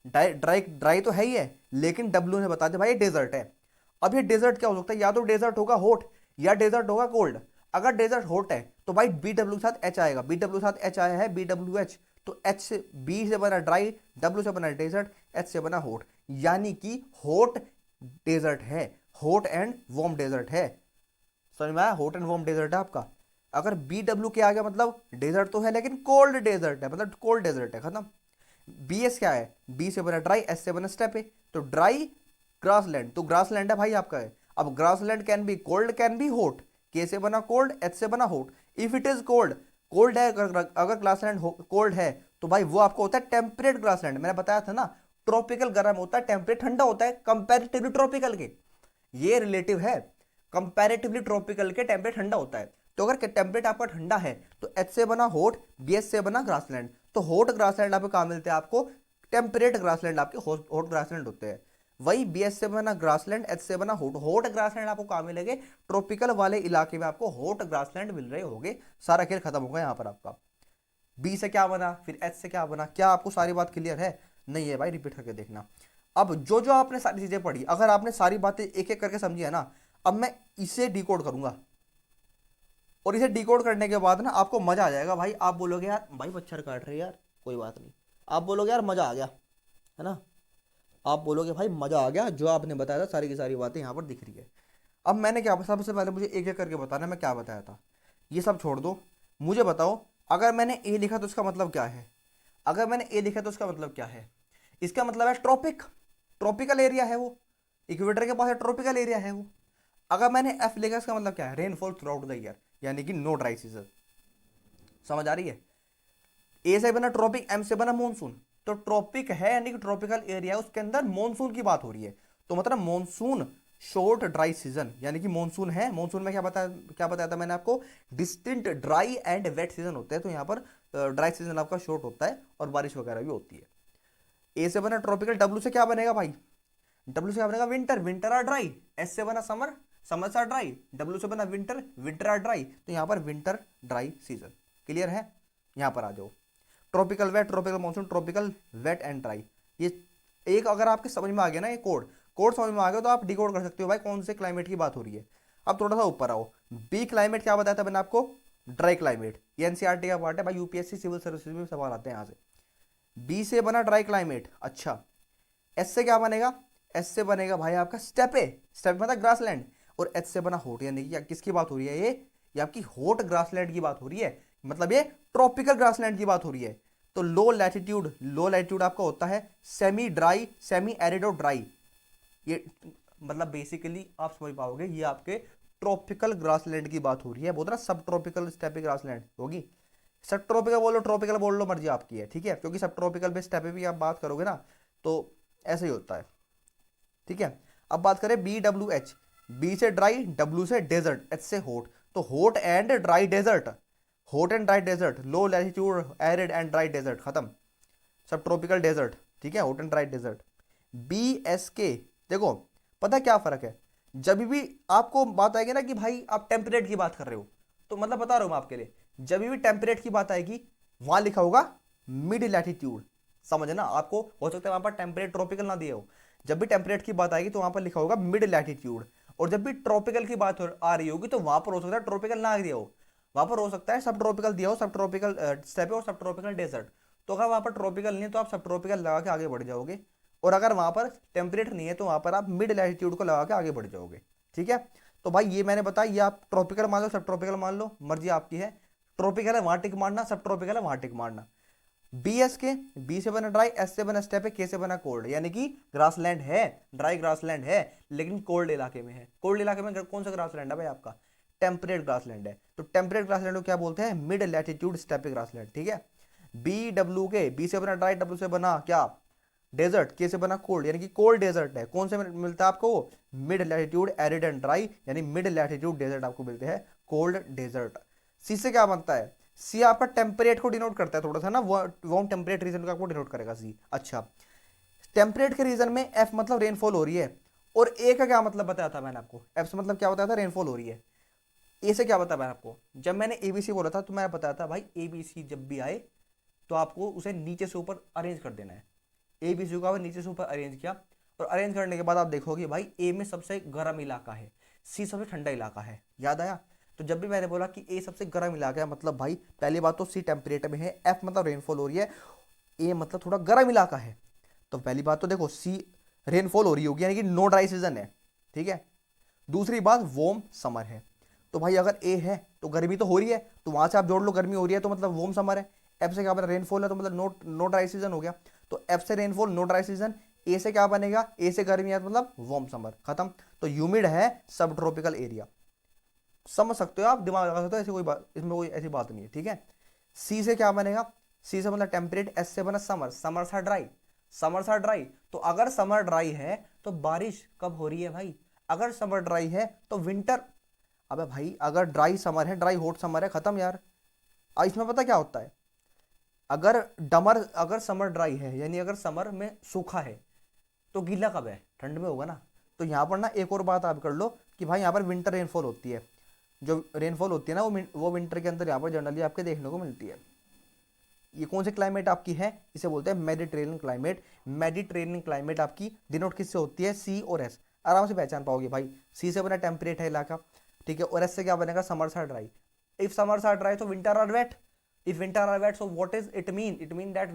ड्राई ड्राई तो है ही है, लेकिन डब्ल्यू ने बता दिया भाई ये डेजर्ट है। अब ये डेजर्ट क्या हो सकता है? या तो डेजर्ट होगा हॉट या डेजर्ट होगा कोल्ड। अगर डेजर्ट हॉट है तो भाई बी डब्ल्यू के साथ एच आएगा, बी डब्ल्यू के साथ एच आया है, बी डब्ल्यू एच। तो एच से, बी से बना ड्राई, डब्ल्यू से बना डेजर्ट, एच से बना हॉट, यानी कि हॉट डेजर्ट है, हॉट एंड वार्म डेजर्ट है। समझ में आया? हॉट एंड वार्म डेजर्ट है आपका। अगर बी डब्ल्यू के आ गया मतलब डेजर्ट तो है लेकिन कोल्ड डेजर्ट है, मतलब कोल्ड डेजर्ट है, खत्म। बी एस क्या है? बी से बना ड्राई, एस से बना स्टेप है, तो ड्राई ग्रासलैंड, तो ग्रासलैंड है भाई आपका है। अब grassland can be cold, can be hot. के से बना कोल्ड, एच से बना hot. If it is cold, cold है, अगर ग्रासलैंड कोल्ड है तो भाई वो आपको होता है टेम्परेट ग्रासलैंड। मैंने बताया था ना, ट्रॉपिकल गर्म होता है, टेम्परेट ठंडा होता है कंपैरेटिवली ट्रॉपिकल के। ये रिलेटिव है, कंपैरेटिवली ट्रॉपिकल के टेम्परेट ठंडा होता है। तो अगर टेम्परेट आपका ठंडा है तो एच से बना हॉट, बी एस से बना ग्रासलैंड। तो हॉट ग्रासलैंड आपको कहाँ मिलते हैं? आपको टेम्परेट ग्रासलैंड आपके हॉट ग्रासलैंड होते हैं। वही बी एस से बना ग्रासलैंड, एच से बना हॉट, हॉट ग्रासलैंड आपको कहाँ मिलेंगे? ट्रॉपिकल वाले इलाके में आपको हॉट ग्रासलैंड मिल रहे होंगे। सारा खेल खत्म होगा यहाँ पर आपका। बी से क्या बना, फिर एच से क्या बना? क्या आपको सारी बात क्लियर है? नहीं है भाई, रिपीट करके देखना। अब जो जो आपने सारी चीजें पढ़ी, अगर आपने सारी बातें एक एक करके समझी है ना, अब मैं इसे डिकोड करूंगा, और इसे डिकोड करने के बाद ना आपको मजा आ जाएगा भाई। आप बोलोगे यार भाई मच्छर काट रहे यार, कोई बात नहीं। आप बोलोगे यार मजा आ गया, है ना? आप बोलोगे भाई मजा आ गया, जो आपने बताया था सारी की सारी बातें यहाँ पर दिख रही है। अब मैंने क्या, सबसे पहले मुझे एक एक करके बताना मैं क्या बताया था। ये सब छोड़ दो, मुझे बताओ अगर मैंने ए लिखा तो उसका मतलब क्या है? अगर मैंने ए लिखा तो उसका मतलब क्या है? इसका मतलब है ट्रॉपिक, ट्रॉपिकल एरिया है वो, इक्वेटर के पास है, ट्रॉपिकल एरिया है वो। अगर मैंने एफ लिखा इसका मतलब क्या है? Rainfall throughout the year, यानी कि नो ड्राई सीजन। समझ आ रही है? ए से बना ट्रॉपिक, एम से बना मॉनसून। तो ट्रॉपिक है यानी कि ट्रॉपिकल एरिया, उसके अंदर मॉनसून की बात हो रही है। तो मतलब मॉनसून शॉर्ट ड्राई सीजन, यानी कि मानसून है, मानसून में क्या बताया था मैंने आपको, distinct dry and wet season होते हैं, तो यहाँ पर ड्राई सीजन आपका शॉर्ट होता है और बारिश वगैरह भी होती है। ए से बना ट्रॉपिकल, डब्ल्यू से क्या बनेगा भाई, डब्ल्यू से क्या बनेगा winter, winter are dry. S से बना summer, summers are dry. W से बना विंटर, विंटर आर ड्राई, तो यहाँ पर विंटर ड्राई सीजन। क्लियर है, यहाँ पर आ जाओ। Tropical wet, tropical monsoon, tropical wet and dry, ये एक अगर आपके समझ में आ गया ना, ये कोड कोड समझ में आ गया तो आप डिकोड कर सकते हो भाई कौन से क्लाइमेट की बात हो रही है। अब थोड़ा सा ऊपर आओ, बी क्लाइमेट क्या बताया था मैंने आपको, ड्राई क्लाइमेट। ये एनसीईआरटी का पार्ट है भाई, यूपीएससी सिविल सर्विसेज में सवाल आते हैं यहाँ से। बी से बना ड्राई क्लाइमेट, अच्छा। एस से क्या बनेगा, एस से बनेगा भाई आपका स्टेपे, स्टेप मतलब ग्रासलैंड। और एच से बना हॉट, यानी कि किसकी बात हो रही है, ये आपकी हॉट ग्रासलैंड की बात हो रही है, मतलब ये ट्रॉपिकल ग्रासलैंड की बात हो रही है। तो लो लैटिट्यूड, लो लैटिट्यूड आपका होता है सेमी ड्राई, सेमी एरिड और ड्राई। ये मतलब बेसिकली आप समझ पाओगे ये आपके ट्रॉपिकल ग्रासलैंड की बात हो रही है, बोलते ना सब ट्रॉपिकल स्टेपी ग्रासलैंड होगी। सब ट्रॉपिकल बोलो, ट्रॉपिकल बोल लो, मर्जी आपकी है, ठीक है, क्योंकि सब ट्रॉपिकल पे स्टेपी भी आप बात करोगे ना तो ऐसे ही होता है, ठीक है। अब बात करें बी डब्ल्यू एच, बी से ड्राई, डब्ल्यू से डेजर्ट, एच से हॉट, तो hot and dry desert, hot and dry desert, low latitude arid and dry desert, खत्म, सब ट्रॉपिकल डेजर्ट, ठीक है, hot and dry desert. B S K, देखो पता क्या फर्क है, जब भी आपको बात आएगी ना कि भाई आप टेम्परेट की बात कर रहे हो, तो मतलब बता रहा हूं मैं आपके लिए, जब भी टेम्परेट की बात आएगी वहां लिखा होगा मिड लैटिट्यूड, समझना, आपको हो सकता है वहां पर टेम्परेट ट्रॉपिकल ना दिया हो, जब भी टेम्परेट की बात आएगी तो वहां पर लिखा होगा मिड लैटिट्यूड। और जब भी ट्रॉपिकल की बात आ रही होगी तो वहां पर हो सकता है ट्रॉपिकल ना दिया हो, वहां पर हो सकता है सब ट्रॉपिकल दिया हो, सब ट्रॉपिकल स्टेप और सब ट्रॉपिकल डेजर्ट। तो अगर वहां पर ट्रॉपिकल नहीं है तो आप सब ट्रॉपिकल लगा के आगे बढ़ जाओगे, और अगर वहां पर टेम्परेट नहीं है तो वहां पर आप मिड लैटिट्यूड को लगा के आगे बढ़ जाओगे, ठीक है। तो भाई ये मैंने बताया, ये आप ट्रॉपिकल मान लो, सब ट्रॉपिकल मान लो, मर्जी आपकी है, ट्रॉपिकल है वहां टिक मारना, सब ट्रॉपिकल है वहां टिक मारना। बी एस के, बी से बना ड्राई, एस से बना स्टेप है, के से बना कोल्ड, यानी कि ग्रासलैंड है, ड्राई ग्रासलैंड है लेकिन कोल्ड इलाके में है। कोल्ड इलाके में कौन सा ग्रासलैंड है भाई आपका, टेम्परेट ग्रासलैंड है, तो टेम्परेट ग्रासलैंड को क्या बोलते हैं, मिड लैटिट्यूड स्टेपिक ग्रासलैंड, ठीक है। बी डब्ल्यू के, बी से बना ड्राई, डब्ल्यू से बना क्या डेजर्ट, के से बना कोल्ड, यानी कि कोल्ड डेजर्ट है, कौन से मिलता है आपको, mid latitude arid and dry, यानी मिड लैटिट्यूड डेजर्ट आपको मिलते हैं, कोल्ड डेजर्ट। सी से क्या बनता है, सी आपका टेम्परेट को डिनोट करता है थोड़ा सा ना, वार्म टेम्परेट रीजन को आपको डिनोट करेगा सी, अच्छा। टेम्परेट के रीजन में एफ मतलब रेनफॉल हो रही है, और ए का क्या मतलब बताया था मैंने आपको, एफ से मतलब क्या बताया था, रेनफॉल हो रही है। ए से क्या बताया मैंने आपको, जब मैंने एबीसी बोला था तो मैंने बताया था भाई एबीसी जब भी आए तो आपको उसे नीचे से ऊपर अरेंज कर देना है, एबीसी को नीचे से ऊपर अरेंज किया, और अरेंज करने के बाद आप देखोगे भाई ए में सबसे गर्म इलाका है, सी सबसे ठंडा इलाका है, याद आया। तो जब भी मैंने बोला कि ए सबसे गर्म इलाका है, मतलब भाई पहली बात तो सी टेम्परेट में है, एफ मतलब रेनफॉल हो रही है, ए मतलब थोड़ा गर्म इलाका है, तो पहली बात तो देखो सी रेनफॉल हो रही होगी, यानी कि नो ड्राई सीजन है, ठीक है। दूसरी बात वॉर्म समर है, तो भाई अगर ए है तो गर्मी तो हो रही है, तो वहां से आप जोड़ लो गर्मी हो रही है तो मतलब वॉर्म समर है। एफ से क्या बना, रेनफॉल है तो मतलब नो ड्राई सीजन हो गया, तो एफ से रेनफॉल नो ड्राई सीजन। ए से क्या बनेगा, ए से गर्मी है तो मतलब वार्म समर, खत्म। तो ह्यूमिड है सब ट्रॉपिकल एरिया, समझ सकते हो आप, दिमाग लगा सकते हो, ऐसी कोई बात, इसमें कोई ऐसी बात नहीं है, ठीक है। सी से क्या बनेगा, सी से मतलब टेम्परेट, एस से बना समर, समर सा ड्राई, समर सा ड्राई, तो अगर समर ड्राई है तो बारिश कब हो रही है भाई, अगर समर ड्राई है तो विंटर, अबे भाई अगर ड्राई समर है, ड्राई हॉट समर है, खत्म यार। इसमें पता क्या होता है, अगर समर ड्राई है यानी अगर समर में सूखा है तो गीला कब है, ठंड में होगा ना। तो यहाँ पर ना एक और बात आप कर लो कि भाई यहाँ पर विंटर रेनफॉल होती है, जो रेनफॉल होती है ना वो विंटर के अंदर यहाँ पर जनरली आपके देखने को मिलती है। ये कौन से क्लाइमेट आपकी है, इसे बोलते हैं मेडिटेरेनियन क्लाइमेट। मेडिटेरेनियन क्लाइमेट आपकी डिनोट किससे होती है, सी और एस, आराम से पहचान पाओगे भाई। सी से बना टेम्परेट है इलाका, ठीक है, और एस से क्या बनेगा, समर सा ड्राई। इफ समर सा ड्राई तो winter are wet, if winter are wet, so what is it mean, it mean that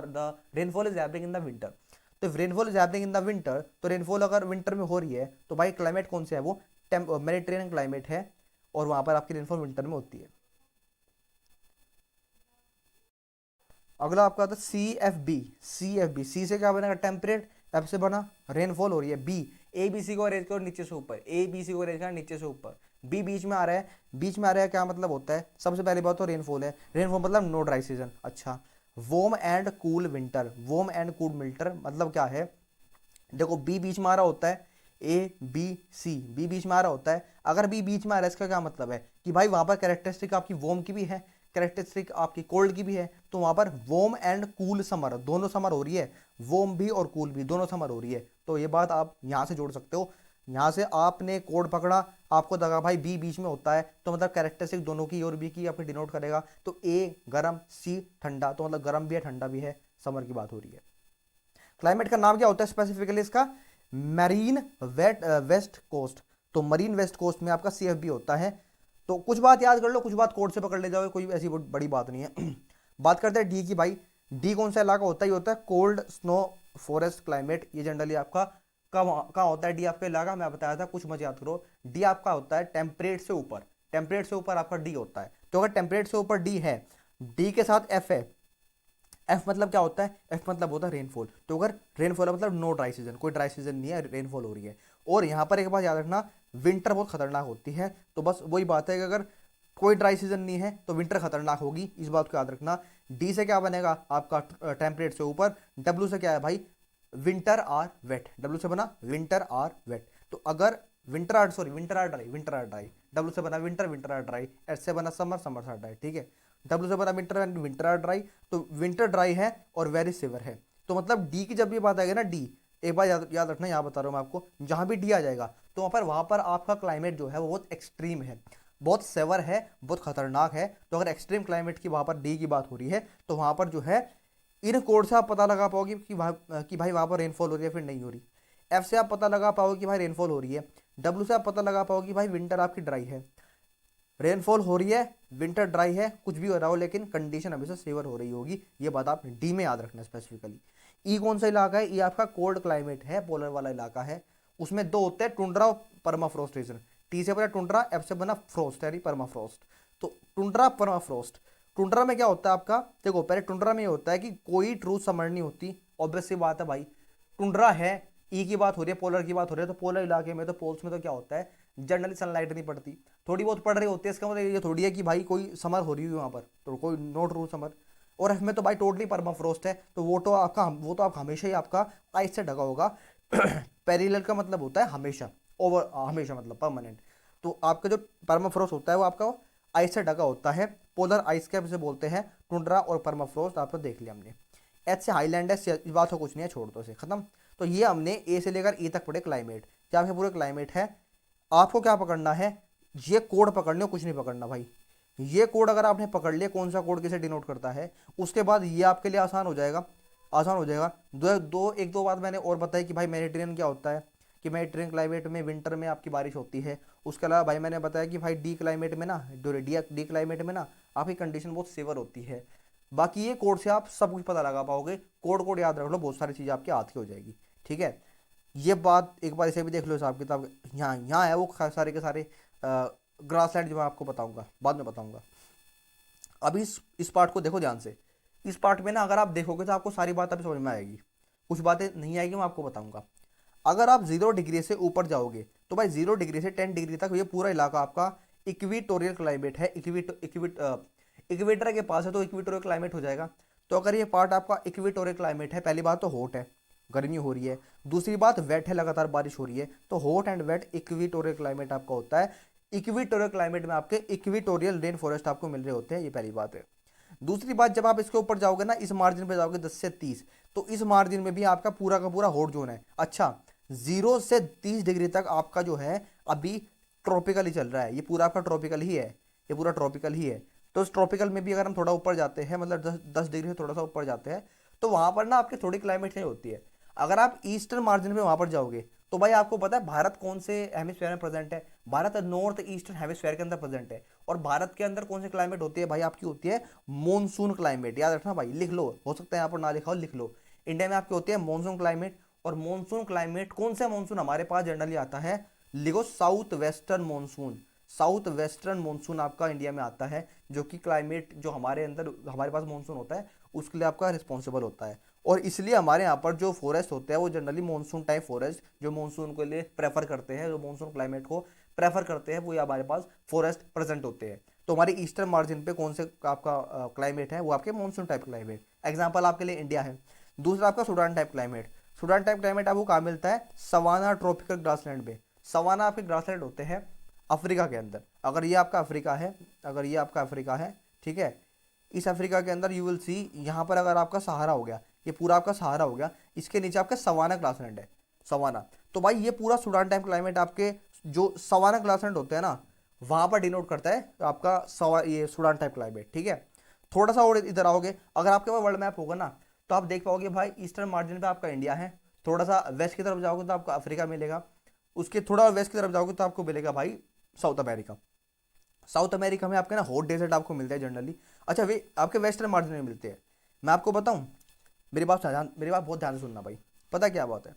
the rainfall is happening in the winter। तो if rainfall is happening in the winter, तो rainfall अगर winter में हो रही है तो भाई climate कौन सा है, वो मेडिटेरेनियन क्लाइमेट है, और वहां पर आपकी रेनफॉल विंटर में होती है। अगला आपका आता है C F B, C F B, C से क्या बनेगा, टेम्परेट, एफ से बना रेनफॉल हो रही है, बी ए बी सी को अरेंज करो नीचे से ऊपर, ए बी सी को अरेंज करना नीचे से ऊपर, बी बीच में आ रहा है, बीच में आ रहा है क्या मतलब होता है, सबसे पहली बात तो रेनफॉल है, रेनफॉल मतलब नो ड्राई सीजन, अच्छा। Warm and cool winter, warm and cool winter मतलब क्या है, देखो बी बीच में आ रहा होता है, बी बीच में आ रहा होता है। अगर बी बीच में आ रहा है इसका क्या मतलब है कि भाई वहां पर कैरेक्टरिस्टिक आपकी वार्म की भी है, कैरेक्टरिस्टिक आपकी कोल्ड की भी है, तो वहां पर वार्म एंड कूल समर दोनों समर हो रही है, वार्म भी और कूल भी दोनों समर हो रही है। तो ये बात आप यहाँ से जोड़ सकते हो। यहाँ से आपने कोड पकड़ा, आपको लगा भाई बी बीच में होता है, तो मतलब कैरेक्टरिस्टिक दोनों की और बी की आपको डिनोट करेगा। तो ए गर्म, सी ठंडा, तो मतलब गर्म भी है ठंडा भी है, समर की बात हो रही है। क्लाइमेट का नाम क्या होता है स्पेसिफिकली इसका? Marine west coast. तो मरीन वेस्ट कोस्ट में आपका CFB होता है। तो कुछ बात याद कर लो, कुछ बात कोड से पकड़ ले जाओ, कोई ऐसी बड़ी बात नहीं है। बात करते हैं डी की। भाई डी कौन सा इलाका होता है? ये होता है कोल्ड स्नो फॉरेस्ट क्लाइमेट। ये जनरली आपका कहाँ होता है? डी आपका इलाका मैं बताया था, कुछ मत याद करो। डी आपका होता है टेम्परेट से ऊपर, टेम्परेट से ऊपर आपका डी होता है। तो अगर टेम्परेट से ऊपर डी है, डी के साथ एफ है, एफ मतलब क्या होता है? एफ मतलब होता है रेनफॉल। तो अगर रेनफॉल है मतलब नो ड्राई सीजन, कोई ड्राई सीजन नहीं है, रेनफॉल हो रही है। और यहाँ पर एक बात याद रखना, विंटर बहुत खतरनाक होती है। तो बस वही बात है कि अगर कोई ड्राई सीजन नहीं है तो विंटर खतरनाक होगी, इस बात को याद रखना। डी से क्या बनेगा आपका? टेम्परेट से ऊपर। डब्ल्यू से क्या है भाई? Winter are wait. डब्ल्यू से बना विंटर आर वेट। तो अगर winter are dry, winter are dry. W से बना winter, winter are dry. S से बना समर, समर आर ड्राई। ठीक है, डब्ल्यू से बना winter and winter are dry. तो विंटर ड्राई है और वेरी सिवर है। तो मतलब डी की जब भी बात आएगी ना, डी एक बार याद रखना, यहाँ बता रहा हूँ मैं आपको, जहाँ भी डी आ जाएगा तो वहाँ पर आपका क्लाइमेट जो है वो बहुत एक्सट्रीम है, बहुत सेवर है, बहुत खतरनाक है। तो अगर एक्सट्रीम क्लाइमेट की वहाँ पर डी की बात हो रही है तो वहाँ पर जो है इन कोड से आप पता लगा पाओगे कि भाई वहाँ पर रेनफॉल हो रही है फिर नहीं हो रही। एफ से आप पता लगा पाओगे कि भाई रेनफॉल हो रही है। डब्ल्यू से आप पता लगा पाओगे कि भाई विंटर आपकी ड्राई है, रेनफॉल हो रही है, विंटर ड्राई है, कुछ भी हो रहा हो लेकिन कंडीशन हमेशा सेवर हो रही होगी। ये बात आप डी में याद रखना स्पेसिफिकली। ई कौन सा इलाका है? ये आपका कोल्ड क्लाइमेट है, पोलर वाला इलाका है। उसमें दो होते हैं, टुंड्रा और परमाफ्रोस्ट रीजन। टी से बना टुंड्रा, एफ से बना फ्रोस्ट यानी परमाफ्रोस्ट। तो टुंड्रा परमाफ्रोस्ट, टुंड्रा में क्या होता है आपका? देखो पहले टुंड्रा में ये होता है कि कोई ट्रू समर नहीं होती, ऑब्वियस सी बात है भाई। टुंड्रा है, ई की बात हो रही है, पोलर की बात हो रही है, तो पोलर इलाके में तो पोल्स में तो क्या होता है? जनरली सनलाइट नहीं पड़ती, थोड़ी बहुत पड़ रही होती है। इसका मतलब ये थोड़ी है कि भाई कोई समर हो रही हुई वहाँ पर, तो कोई नो ट्रू समर। और एफ में तो भाई टोटली परमाफ्रोस्ट है, तो वो तो आपका हमेशा ही आपका आइस से ढका होगा। पेरिलल का मतलब होता है हमेशा, ओवर हमेशा मतलब परमानेंट। तो आपका जो परमाफ्रोस्ट होता है वो आपका आइस से ढका होता है। पोलर आइस कैप से बोलते हैं टुंड्रा और परमाफ्रोस्ट, आपको देख लिया हमने। एच से हाईलैंड है, इस बात को कुछ नहीं है, छोड़ दो इसे, खत्म। तो ये हमने ए से लेकर ई तक पढ़े क्लाइमेट, क्या आपके पूरे क्लाइमेट है। आपको क्या पकड़ना है? ये कोड पकड़ने, कुछ नहीं पकड़ना भाई। ये कोड अगर आपने पकड़ लिया, कौन सा कोड किसे डिनोट करता है, उसके बाद ये आपके लिए आसान हो जाएगा, आसान हो जाएगा। एक दो बात मैंने और बताई कि भाई मेडिटेरियन क्या होता है, कि मेडिटेरियन क्लाइमेट में विंटर में आपकी बारिश होती है। उसके अलावा भाई मैंने बताया कि भाई डी क्लाइमेट में ना, डी क्लाइमेट में ना आपकी कंडीशन बहुत सीवर होती है। बाकी ये कोड से आप सब कुछ पता लगा पाओगे, कोड याद रख लो, बहुत सारी चीज़ें आपकी हाथ की हो जाएगी। ठीक है, ये बात एक बार इसे भी देख लो हिसाब किताब। यहाँ है वो सारे के सारे ग्रास लैंड जो मैं आपको बताऊंगा, बाद में बताऊंगा। अभी इस पार्ट को देखो ध्यान से। इस पार्ट में ना अगर आप देखोगे तो आपको सारी बात अभी समझ में आएगी, कुछ बातें नहीं आएगी मैं आपको बताऊंगा। अगर आप 0 डिग्री से ऊपर जाओगे तो भाई 0 डिग्री से 10 डिग्री तक ये पूरा इलाका आपका इक्विटोरियल क्लाइमेट है। इक्वेटर के पास है तो इक्विटोरियल क्लाइमेट हो जाएगा। तो अगर ये पार्ट आपका इक्विटोरियल क्लाइमेट है, पहली बात तो हॉट है, गर्मी हो रही है। दूसरी बात वेट है, लगातार बारिश हो रही है। तो hot and wet equatorial climate आपका होता है। इक्विटोरियल क्लाइमेट में आपके इक्विटोरियल रेन फॉरेस्ट आपको मिल रहे होते हैं, ये पहली बात है। दूसरी बात, जब आप इसके ऊपर जाओगे ना, इस मार्जिन पे जाओगे 10 से 30, तो इस मार्जिन में भी आपका पूरा का पूरा हॉट जोन है। अच्छा, 0 से 30 डिग्री तक आपका जो है अभी ट्रॉपिकल ही चल रहा है, ये पूरा आपका ट्रॉपिकल ही है, ये पूरा ट्रॉपिकल ही है। तो इस ट्रॉपिकल में भी अगर हम थोड़ा ऊपर जाते हैं, मतलब 10 डिग्री से थोड़ा सा ऊपर जाते हैं, तो वहां पर ना आपकी थोड़ी क्लाइमेट चेंज होती है। अगर आप ईस्टर्न मार्जिन पे वहां पर जाओगे तो भाई आपको पता है भारत कौन से हेमिस्फीयर में प्रेजेंट है? भारत नॉर्थ ईस्टर्न हेमिस्फीयर के अंदर प्रेजेंट है। और भारत के अंदर कौन सी क्लाइमेट होती है भाई? आपकी होती है मॉनसून क्लाइमेट। याद रखना भाई, लिख लो, हो सकता है यहाँ पर ना लिखा हो, लिख लो। इंडिया में आपकी होती है मॉनसून क्लाइमेट। और मॉनसून क्लाइमेट, कौन सा मॉनसून हमारे पास जनरली आता है? लिखो south western monsoon. South western monsoon आपका इंडिया में आता है, जो कि क्लाइमेट जो हमारे अंदर हमारे पास मॉनसून होता है उसके लिए आपका रिस्पॉन्सिबल होता है। और इसलिए हमारे यहाँ पर जो फॉरेस्ट होते हैं वो जनरली मॉनसून टाइप फॉरेस्ट, जो मॉनसून के लिए प्रेफर करते हैं, जो मॉनसून क्लाइमेट को प्रेफर करते हैं, वो ये हमारे पास फॉरेस्ट प्रेजेंट होते हैं। तो हमारी ईस्टर्न मार्जिन पे कौन से आपका क्लाइमेट है? वो आपके मॉनसून टाइप क्लाइमेट। एग्जाम्पल आपके लिए इंडिया है। दूसरा आपका Sudan type climate. Sudan type climate आपको कहाँ मिलता है? सवाना ट्रॉपिकल ग्रासलैंड में। सवाना आपके ग्रासलैंड होते हैं अफ्रीका के अंदर। अगर ये आपका अफ्रीका है, अगर ये आपका अफ्रीका है, ठीक है, इस अफ्रीका के अंदर यू विल सी, यहाँ पर अगर आपका सहारा हो गया, ये पूरा आपका सहारा हो गया, इसके नीचे आपका सवाना ग्रासलैंड है, सवाना। तो भाई ये पूरा सूडान टाइप क्लाइमेट आपके जो सवाना ग्रासलैंड होते हैं ना, वहाँ पर डिनोट करता है आपका ये सूडान टाइप क्लाइमेट, ठीक है। थोड़ा सा और इधर आओगे, अगर आपके पास वर्ल्ड मैप होगा ना, तो आप देख पाओगे भाई ईस्टर्न मार्जिन पे आपका इंडिया है, थोड़ा सा वेस्ट की तरफ जाओगे तो आपको अफ्रीका मिलेगा, उसके थोड़ा वेस्ट की तरफ जाओगे तो आपको मिलेगा भाई साउथ अमेरिका। साउथ अमेरिका में आपके ना हॉट डेजर्ट आपको मिलते हैं जनरली। अच्छा, वे आपके वेस्टर्न मार्जिन में मिलते हैं। मैं आपको बताऊं, मेरी बात बहुत ध्यान से सुनना भाई। पता क्या बात है,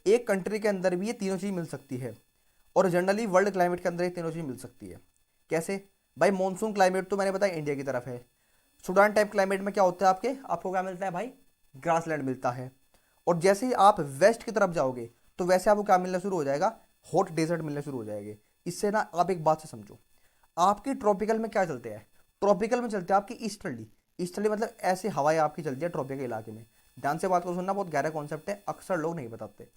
एक कंट्री के अंदर भी ये तीनों चीज़ मिल सकती है, और जनरली वर्ल्ड क्लाइमेट के अंदर ये तीनों चीज़ मिल सकती है। कैसे भाई? मॉनसून क्लाइमेट तो मैंने बताया इंडिया की तरफ है। सूडान टाइप क्लाइमेट में क्या होता है आपको क्या मिलता है भाई? ग्रासलैंड मिलता है। और जैसे ही आप वेस्ट की तरफ जाओगे तो वैसे आपको क्या मिलना शुरू हो जाएगा? हॉट डेजर्ट मिलने शुरू हो जाएंगे। इससे ना आप एक बात से समझो, आपकी ट्रॉपिकल में क्या चलते हैं? ट्रॉपिकल में चलते हैं आपकी ईस्टर्ली। ईस्टर्ली मतलब ऐसी हवाएं आपकी चलती है ट्रॉपिकल इलाके में। ध्यान से बात को सुनना, बहुत गहरा कॉन्सेप्ट है, अक्सर लोग नहीं बताते।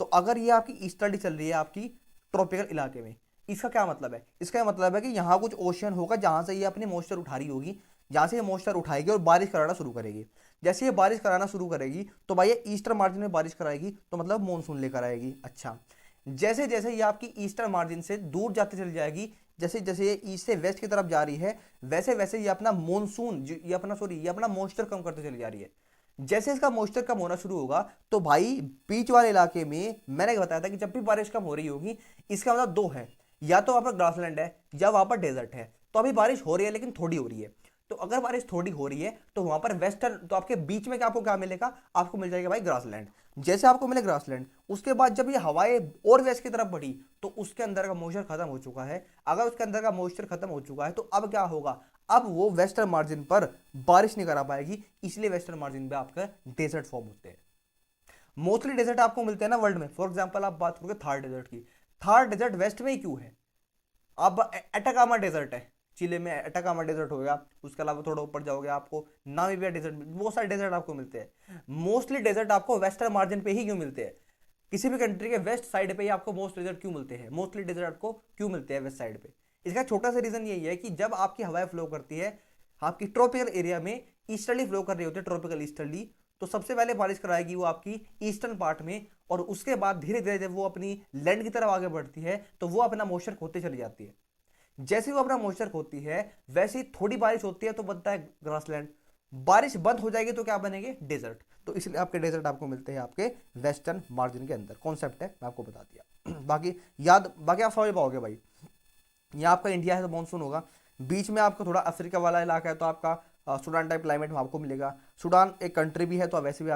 तो अगर ये आपकी ईस्टर्ली चल रही है आपकी ट्रॉपिकल इलाके में, इसका क्या मतलब है? इसका मतलब है कि यहाँ कुछ ओशन होगा जहाँ से ये अपनी मॉइस्चर उठा रही होगी, जहाँ से ये मॉइस्चर उठाएगी और बारिश कराना शुरू करेगी। जैसे ये बारिश कराना शुरू करेगी तो भाई ये ईस्टर्न मार्जिन में बारिश कराएगी, तो मतलब मानसून लेकर आएगी। अच्छा, जैसे जैसे ये आपकी ईस्टर्न मार्जिन से दूर जाती चली जाएगी, जैसे जैसे ये ईस्ट से वेस्ट की तरफ जा रही है, वैसे वैसे ये अपना मानसून ये अपना मॉइस्चर कम करते चली जा रही है। जैसे इसका मॉइस्चर कम होना शुरू होगा तो भाई बीच वाले इलाके में मैंने बताया था कि जब भी बारिश कम हो रही होगी, इसका मतलब दो है, या तो वहां पर ग्रासलैंड है या वहां पर डेजर्ट है। तो अभी बारिश हो रही है लेकिन थोड़ी हो रही है। तो अगर बारिश थोड़ी हो रही है तो वहां पर वेस्टर्न, तो आपके बीच में क्या आपको क्या मिलेगा? आपको मिल जाएगा भाई ग्रासलैंड। जैसे आपको मिले ग्रासलैंड, उसके बाद जब ये हवाएं और वेस्ट की तरफ बढ़ी तो उसके अंदर का मॉइस्चर खत्म हो चुका है। अगर उसके अंदर का मॉइस्चर खत्म हो चुका है तो अब क्या होगा? अब वो वेस्टर्न मार्जिन पर बारिश नहीं करा पाएगी, इसलिए वेस्टर्न मार्जिन पे आपका डेजर्ट फॉर्म होते हैं। मोस्टली डेजर्ट आपको मिलते हैं ना वर्ल्ड में। फॉर एग्जांपल आप बात करोगे थार डेजर्ट की, थार डेजर्ट वेस्ट में ही क्यों है? अब एटाकामा डेजर्ट है, चिले में एटाकामा डेजर्ट हो गया, उसके अलावा थोड़ा ऊपर जाओगे आपको नामीबिया डेजर्ट, बहुत सारे डेजर्ट आपको मिलते हैं। मोस्टली डेजर्ट आपको वेस्टर्न मार्जिन पे ही क्यों मिलते हैं? किसी भी कंट्री के वेस्ट साइड पे ही आपको मोस्ट डेजर्ट क्यों मिलते हैं? मोस्टली डेजर्ट आपको क्यों मिलते हैं वेस्ट साइड पे? इसका छोटा सा रीजन यही है कि जब आपकी हवाएं फ्लो करती है आपकी ट्रॉपिकल एरिया में, ईस्टर्ली फ्लो कर रही होती है, ट्रॉपिकल ईस्टर्ली, तो सबसे पहले बारिश कराएगी वो आपकी ईस्टर्न पार्ट में, और उसके बाद धीरे धीरे जब वो अपनी लैंड की तरफ आगे बढ़ती है तो वो अपना मॉइस्चर खोते चली जाती है। जैसे वो अपना मॉइस्चर खोती है वैसे ही थोड़ी बारिश होती है तो बनता है ग्रासलैंड, बारिश बंद हो जाएगी तो क्या बनेंगे? डेजर्ट। तो इसलिए आपके डेजर्ट आपको मिलते हैं आपके वेस्टर्न मार्जिन के अंदर। कॉन्सेप्ट है, मैं आपको बता दिया। बाकी आप समझ पाओगे भाई। यहाँ आपका इंडिया है तो मानसून होगा, बीच में आपका थोड़ा अफ्रीका वाला इलाका है तो आपका सूडान टाइप क्लाइमेट में आपको मिलेगा। सूडान एक कंट्री भी है तो आप वैसे भी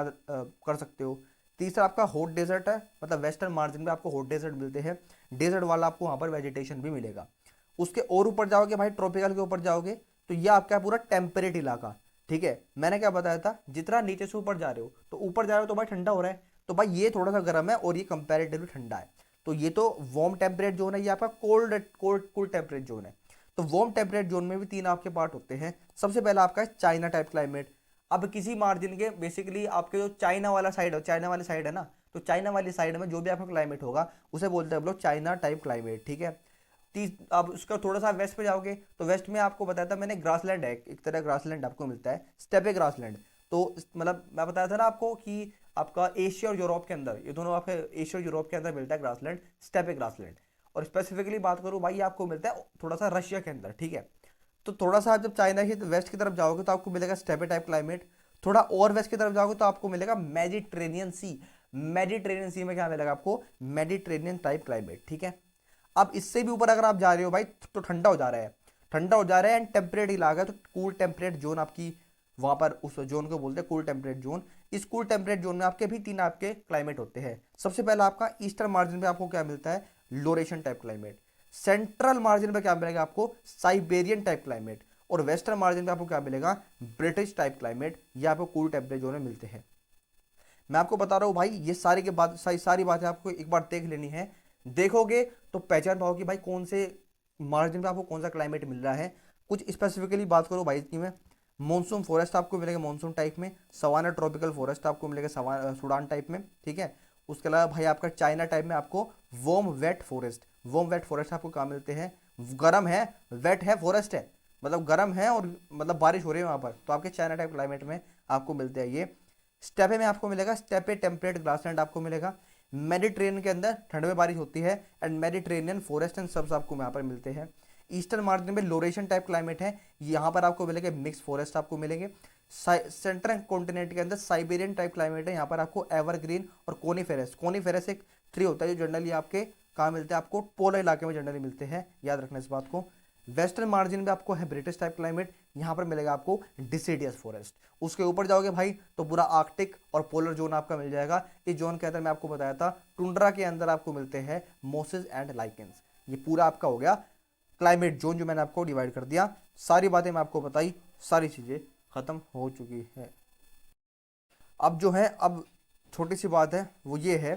कर सकते हो। तीसरा आपका हॉट डेजर्ट है, मतलब वेस्टर्न मार्जिन में आपको हॉट डेजर्ट मिलते हैं, डेजर्ट वाला आपको वहाँ पर वेजिटेशन भी मिलेगा। उसके और ऊपर जाओगे भाई, ट्रॉपिकल के ऊपर जाओगे तो ये आपका पूरा टेम्परेट इलाका, ठीक है। मैंने क्या बताया था, जितना नीचे से ऊपर जा रहे हो तो ऊपर जा रहे हो तो भाई ठंडा हो रहा है, तो भाई ये थोड़ा सा गर्म है और ये कंपेरेटिवली ठंडा है। तो ये तो वार्म टेम्परेट जोन है, ये आपका cold cold cool temperate zone है। तो वार्म टेम्परेट जोन में भी तीन आपके पार्ट होते हैं। सबसे पहला आपका है चाइना टाइप क्लाइमेट। अब किसी मार्जिन के बेसिकली आपके जो चाइना वाला साइड है, चाइना वाली साइड है ना, तो चाइना वाली साइड में जो भी आपका क्लाइमेट होगा उसे बोलते हैं हम लोग चाइना टाइप क्लाइमेट, ठीक है। अब उसका थोड़ा सा वेस्ट पे जाओगे तो वेस्ट में आपको बताया था मैंने, ग्रासलैंड है, एक तरह ग्रासलैंड आपको मिलता है, स्टेपे ग्रासलैंड। तो मतलब मैं बताया था ना आपको कि आपका एशिया और यूरोप के अंदर, ये दोनों आपके एशिया और यूरोप के अंदर मिलता है ग्रासलैंड, स्टेपे ग्रासलैंड। और स्पेसिफिकली बात करूँ भाई, आपको मिलता है थोड़ा सा रशिया के अंदर, ठीक है। तो थोड़ा सा आप जब चाइना की वेस्ट की तरफ जाओगे तो आपको मिलेगा स्टेपे टाइप क्लाइमेट। थोड़ा और वेस्ट की तरफ जाओगे तो आपको मिलेगा मेडिटेरेनियन सी। मेडिटेरेनियन सी में क्या मिलेगा आपको? मेडिटेरेनियन टाइप क्लाइमेट, ठीक है। अब इससे भी ऊपर अगर आप जा रहे हो भाई तो ठंडा हो जा रहा है, ठंडा हो जा रहा है एंड टेम्परेट इलाका है, तो कूल टेम्परेट जोन आपकी वहां पर, उस जोन को बोलते हैं कूल टेम्परेट जोन। इस कूल टेम्परेट जोन में आपके भी तीन आपके क्लाइमेट होते हैं। सबसे पहला आपका ईस्टर्न मार्जिन पे आपको क्या मिलता है? लोरेशन टाइप क्लाइमेट। सेंट्रल मार्जिन पे क्या मिलेगा आपको? Siberian type climate. और वेस्टर्न मार्जिन पे आपको क्या मिलेगा? British type climate. ये आपको कूल टेम्परेट जोन में मिलते हैं। मैं आपको बता रहा हूँ भाई, ये सारी बातें आपको एक बार देख लेनी है। देखोगे तो पहचान पाओगे कि भाई कौन से मार्जिन पे आपको कौन सा क्लाइमेट मिल रहा है। कुछ स्पेसिफिकली बात करो भाई इसकी मैं, मॉनसून फॉरेस्ट आपको मिलेगा मॉनसून टाइप में, सवाना ट्रॉपिकल फॉरेस्ट आपको मिलेगा सूडान टाइप में, ठीक है। उसके अलावा भाई आपका चाइना टाइप में आपको वोम वेट फॉरेस्ट आपको कहाँ मिलते हैं, गर्म है, वेट है, फॉरेस्ट है, मतलब गर्म है और मतलब बारिश हो रही है वहाँ पर, तो आपके चाइना टाइप क्लाइमेट में आपको मिलते हैं ये। स्टेपे में आपको मिलेगा स्टेपे टेम्परेट ग्रासलैंड आपको मिलेगा। मेडिटेरेनियन के अंदर ठंड में बारिश होती है, and Mediterranean forest and subs आपको यहाँ पर मिलते हैं। ईस्टर्न मार्जिन में लोरेशन टाइप क्लाइमेट है, यहाँ पर आपको मिलेंगे मिक्स फॉरेस्ट आपको मिलेंगे। सेंट्रल कॉन्टिनेंट के अंदर साइबेरियन टाइप क्लाइमेट है, यहाँ पर आपको एवरग्रीन और कोनीफेरस एक ट्री होता है जो जनरली आपके कहाँ मिलते हैं, आपको पोलर इलाके में जनरली मिलते हैं, याद रखना इस बात को। वेस्टर्न मार्जिन में आपको है ब्रिटिश टाइप क्लाइमेट, यहाँ पर मिलेगा आपको डिसिडियस फॉरेस्ट। उसके ऊपर जाओगे भाई तो पूरा आर्कटिक और पोलर जोन आपका मिल जाएगा। इस जोन के अंदर मैं आपको बताया था टुंड्रा के अंदर आपको मिलते हैं मोसेस एंड लाइकेंस। ये पूरा आपका हो गया क्लाइमेट जोन जो मैंने आपको डिवाइड कर दिया। सारी बातें मैं आपको बताई, सारी चीज़ें ख़त्म हो चुकी है। अब जो है, अब छोटी सी बात है वो ये है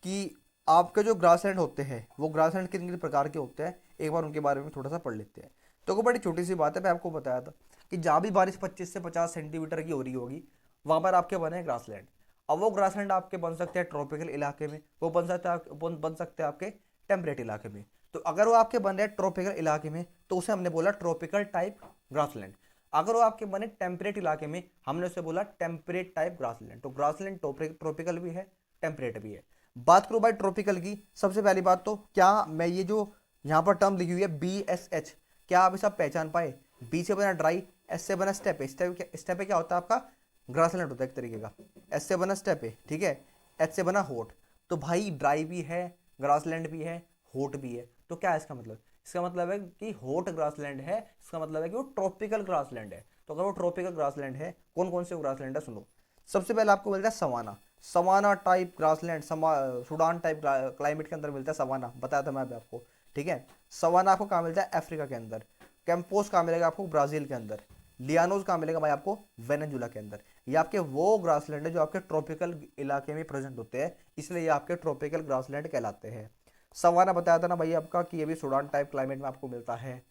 कि आपके जो ग्रासलैंड होते हैं वो ग्रासलैंड कितने कितने प्रकार के होते हैं, एक बार उनके बारे में थोड़ा सा पढ़ लेते हैं। तो को बड़ी छोटी सी बात है, मैं आपको बताया था कि जहाँ भी बारिश 25 से 50 सेंटीमीटर की हो रही होगी वहाँ पर आपके बने ग्रासलैंड। अब वो ग्रासलैंड आपके बन सकते हैं ट्रॉपिकल इलाके में, वो बन सकते हैं आपके टेम्परेट इलाके में। तो अगर वो आपके बन रहे हैं ट्रॉपिकल इलाके में तो उसे हमने बोला ट्रॉपिकल टाइप ग्रासलैंड। अगर वो आपके बने टेम्परेट इलाके में हमने उसे बोला टेम्परेट टाइप ग्रासलैंड। तो ग्रासलैंड ट्रॉपिकल भी है, टेम्परेट भी है। बात करूँ भाई ट्रॉपिकल की, सबसे पहली बात तो क्या मैं ये जो यहाँ पर टर्म लिखी हुई है BSH, क्या आप इसे पहचान पाए? बी से बना ड्राई, एस से बना स्टेपे। स्टेपे क्या होता है आपका? ग्रासलैंड होता है एक तरीके का। एस से बना स्टेपे, ठीक है। एच से बना होट। तो भाई ड्राई भी है, ग्रासलैंड भी है, होट भी है। तो क्या है इसका मतलब? इसका मतलब है कि हॉट ग्रासलैंड है, इसका मतलब है कि वो ट्रॉपिकल ग्रासलैंड है। तो अगर वो ट्रॉपिकल ग्रासलैंड है, कौन कौन से ग्रासलैंड है सुनो। सबसे पहले आपको मिलता है savanna, savanna type grassland, Sudan type climate के अंदर मिलता है सवाना, बताया था मैं अभी आपको, ठीक है। सवाना आपको कहाँ मिलता है? अफ्रीका के अंदर। कैंपोस कहाँ मिलेगा आपको? ब्राजील के अंदर। लियानोज कहाँ मिलेगा भाई आपको? वेनेजुला के अंदर। ये आपके वो ग्रासलैंड है जो आपके ट्रॉपिकल इलाके में प्रेजेंट होते हैं, इसलिए ये आपके ट्रॉपिकल ग्रासलैंड कहलाते हैं। सवाना बताया था ना भाई आपका कि ये भी सूडान टाइप क्लाइमेट में आपको मिलता है।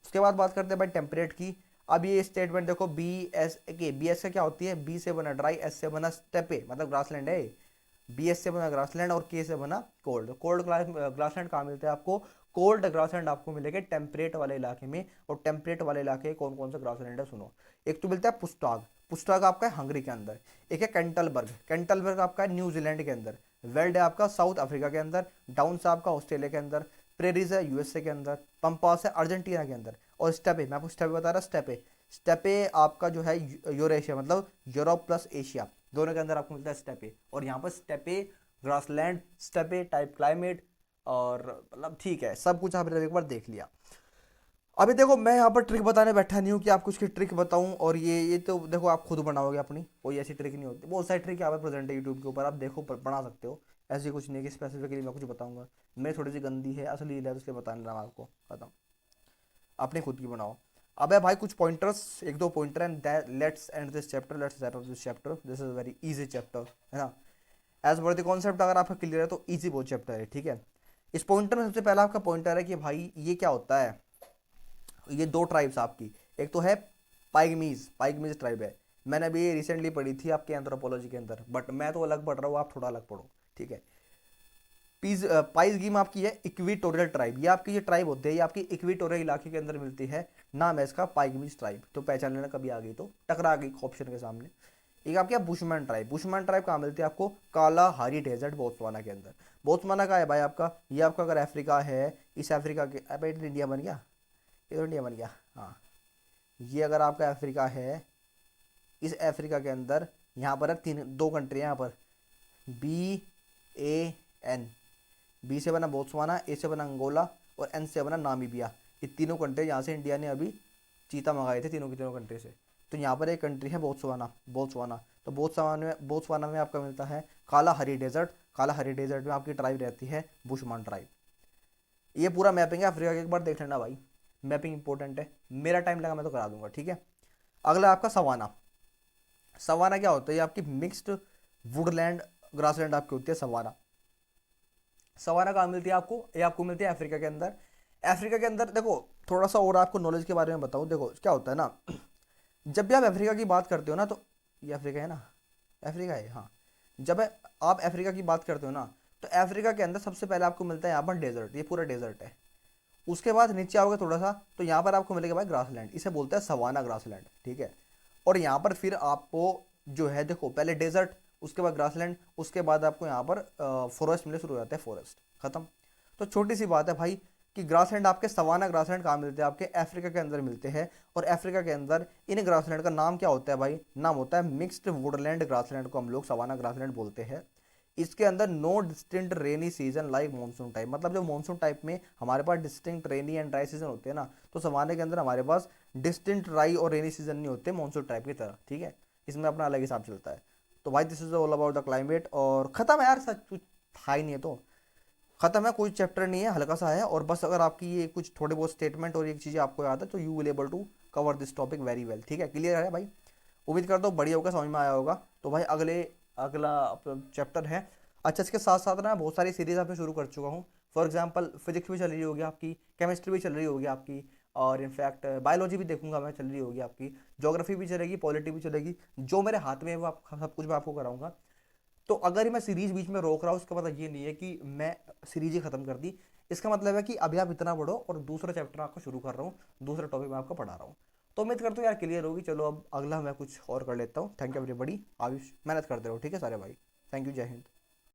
उसके बाद बात करते हैं भाई टेम्परेट की। अब ये स्टेटमेंट देखो, बी एस से क्या होती है? बी से बना ड्राई, एस से बना स्टेपे, मतलब ग्रासलैंड है। BS से बना ग्रासलैंड और के से बना कोल्ड। कोल्ड ग्रासलैंड कहाँ मिलते हैं आपको? कोल्ड ग्रासलैंड आपको मिलेंगे टेम्परेट वाले इलाके में। और टेम्परेट वाले इलाके कौन कौन से ग्रासलैंड है सुनो। एक तो मिलता है पुस्ताग, पुस्ताग आपका है हंगरी के अंदर। एक है कैंटलबर्ग, कैंटलबर्ग आपका है न्यूजीलैंड के अंदर। वेल्ड है आपका साउथ अफ्रीका के अंदर। डाउन्स आपका ऑस्ट्रेलिया के अंदर। प्रेरीज है USA के अंदर। पंपास है अर्जेंटीना के अंदर। और स्टेपे, मैं आपको स्टेपे बता रहा, स्टेपे स्टेपे आपका जो है यूरेशिया, मतलब यूरोप प्लस एशिया, दोनों के अंदर आपको मिलता है स्टेपे। और यहाँ पर स्टेपे ग्रासलैंड, स्टेपे टाइप क्लाइमेट, और मतलब ठीक है, सब कुछ आपने एक बार देख लिया। अभी देखो मैं यहाँ पर ट्रिक बताने बैठा नहीं हूँ कि आपको उसकी ट्रिक बताऊँ, और ये तो देखो आप खुद बनाओगे अपनी, कोई ऐसी ट्रिक नहीं होती। बहुत सारी ट्रिक यहाँ पर प्रेजेंट है यूट्यूब के ऊपर, आप देखो बना सकते हो। ऐसी कुछ नहीं है कि स्पेसिफिकली मैं कुछ बताऊंगा। मैं थोड़ी सी गंदी है असली है तो इसलिए बताने रहा हूँ आपको, खत्म। अपनी खुद की बनाओ। अब है भाई कुछ पॉइंटर्स, एक दो pointer, and let's end this chapter, let's wrap up this chapter, this is very easy chapter, है ना। एज पर द कॉन्सेप्ट अगर आपका क्लियर है तो इजी बहुत चैप्टर है, ठीक है। इस पॉइंटर में सबसे पहला आपका पॉइंटर है कि भाई ये क्या होता है। ये दो ट्राइब्स आपकी, एक तो है पाइगमीज ट्राइब है। मैंने अभी रिसेंटली पढ़ी थी आपके एंथ्रोपोलॉजी के अंदर, बट मैं तो अलग पढ़ रहा हूँ, आप थोड़ा अलग पढ़ो, ठीक है। पाइज गेम आपकी है इक्विटोरियल ट्राइब। ये आपकी ये ट्राइब होती है, ये आपकी इक्विटोरियल इलाके के अंदर मिलती है। नाम है इसका पाइगमीज ट्राइब। तो पहचान लेना, कभी आ गई तो टकरा गई ऑप्शन के सामने। एक आपके बुशमैन ट्राइब, बुशमैन ट्राइब कहाँ मिलती है आपको? काला हारी डेजर्ट, बोत्सवाना के अंदर। बोत्सवाना का है भाई आपका, ये आपका अगर अफ्रीका है, इस अफ्रीका के, अबे इंडिया बन गया, ये तो इंडिया बन गया, हाँ। ये अगर आपका अफ्रीका है, इस अफ्रीका के अंदर यहाँ पर है दो कंट्री है यहाँ पर, BAN। बी से बना बोत्सवाना, ए से बना अंगोला, और एन से बना नामीबिया। ये तीनों कंट्री यहाँ से इंडिया ने अभी चीता मंगाए थे, तीनों की तीनों कंट्री से। तो यहाँ पर एक कंट्री है बोत्सवाना, बोत्सवाना। तो बोत्सवाना में आपका मिलता है काला हरी डेजर्ट। काला हरी डेजर्ट में आपकी ट्राइब रहती है बुशमान ट्राइब। ये पूरा मैपिंग है अफ्रीका के, एक बार देख लेना भाई, मैपिंग इंपॉर्टेंट है। मेरा टाइम लगा मैं तो करा दूंगा, ठीक है। अगला आपका सवाना। सवाना क्या होता है? ये आपकी मिक्स्ड वुडलैंड ग्रासलैंड आपकी होती है सवाना। सवाना कहाँ मिलती है आपको? ये आपको मिलती है अफ्रीका के अंदर। अफ्रीका के अंदर देखो, थोड़ा सा और आपको नॉलेज के बारे में बताऊँ, देखो क्या होता है ना, जब भी आप अफ्रीका की बात करते हो ना, तो ये अफ्रीका है ना, अफ्रीका है हाँ। जब आप अफ्रीका की बात करते हो ना, तो अफ्रीका के अंदर सबसे पहले आपको मिलता है यहाँ पर डेजर्ट, ये पूरा डेजर्ट है। उसके बाद नीचे आओगे थोड़ा सा, तो यहाँ पर आपको मिलेगा भाई ग्रासलैंड, इसे बोलते हैं सवाना ग्रासलैंड, ठीक है। और यहाँ पर फिर आपको जो है, देखो पहले डेजर्ट, उसके बाद ग्रासलैंड, उसके बाद आपको यहाँ पर फॉरेस्ट मिलने शुरू हो जाते हैं, फॉरेस्ट खत्म। तो छोटी सी बात है भाई कि ग्रासलैंड, आपके सवाना ग्रासलैंड कहाँ मिलते हैं, आपके अफ्रीका के अंदर मिलते हैं। और अफ्रीका के अंदर इन ग्रासलैंड का नाम क्या होता है भाई, नाम होता है मिक्स्ड वुडलैंड ग्रासलैंड, को हम लोग सवाना ग्रासलैंड बोलते हैं। इसके अंदर no distinct rainy season like monsoon type, मतलब जो मानसून टाइप में हमारे पास distinct rainy and dry season होते हैं ना, तो सवाने के अंदर हमारे पास डिस्टिंक्ट ड्राई और रेनी सीजन नहीं होते मानसून टाइप की तरह, ठीक है। इसमें अपना अलग हिसाब चलता है। तो भाई this is all about the climate, और ख़त्म है यार, सच कुछ था ही नहीं है, तो ख़त्म है, कोई चैप्टर नहीं है, हल्का सा है। और बस अगर आपकी ये कुछ थोड़े बहुत स्टेटमेंट और ये चीज़ें आपको याद है, तो you will able to cover this topic very well, ठीक है, क्लियर है भाई। उम्मीद करता हूँ बढ़िया होगा, समझ में आया होगा। तो भाई अगला चैप्टर है। अच्छा, इसके साथ साथ ना बहुत सारी सीरीज आपने शुरू कर चुका हूँ। फॉर एग्जांपल फिजिक्स भी चल रही होगी आपकी, केमिस्ट्री भी चल रही होगी आपकी, और इनफैक्ट बायोलॉजी भी देखूंगा मैं, चल रही होगी आपकी, ज्योग्राफी भी चलेगी, पॉलिटी भी चलेगी। जो मेरे हाथ में है वो आप सब कुछ मैं आपको कराऊंगा। तो अगर मैं सीरीज बीच में रोक रहा हूँ, उसका मतलब ये नहीं है कि मैं सीरीज ही खत्म कर दी। इसका मतलब है कि अभी आप इतना पढ़ो, और दूसरा चैप्टर आपको शुरू कर रहा हूँ, दूसरा टॉपिक मैं आपको पढ़ा रहा हूँ। तो उम्मीद करता हूँ यार क्लियर होगी। चलो अब अगला मैं कुछ और कर लेता हूँ। थैंक यू एवरीबडी, आयुष मेहनत करते रहो, ठीक है सारे भाई। थैंक यू, जय हिंद।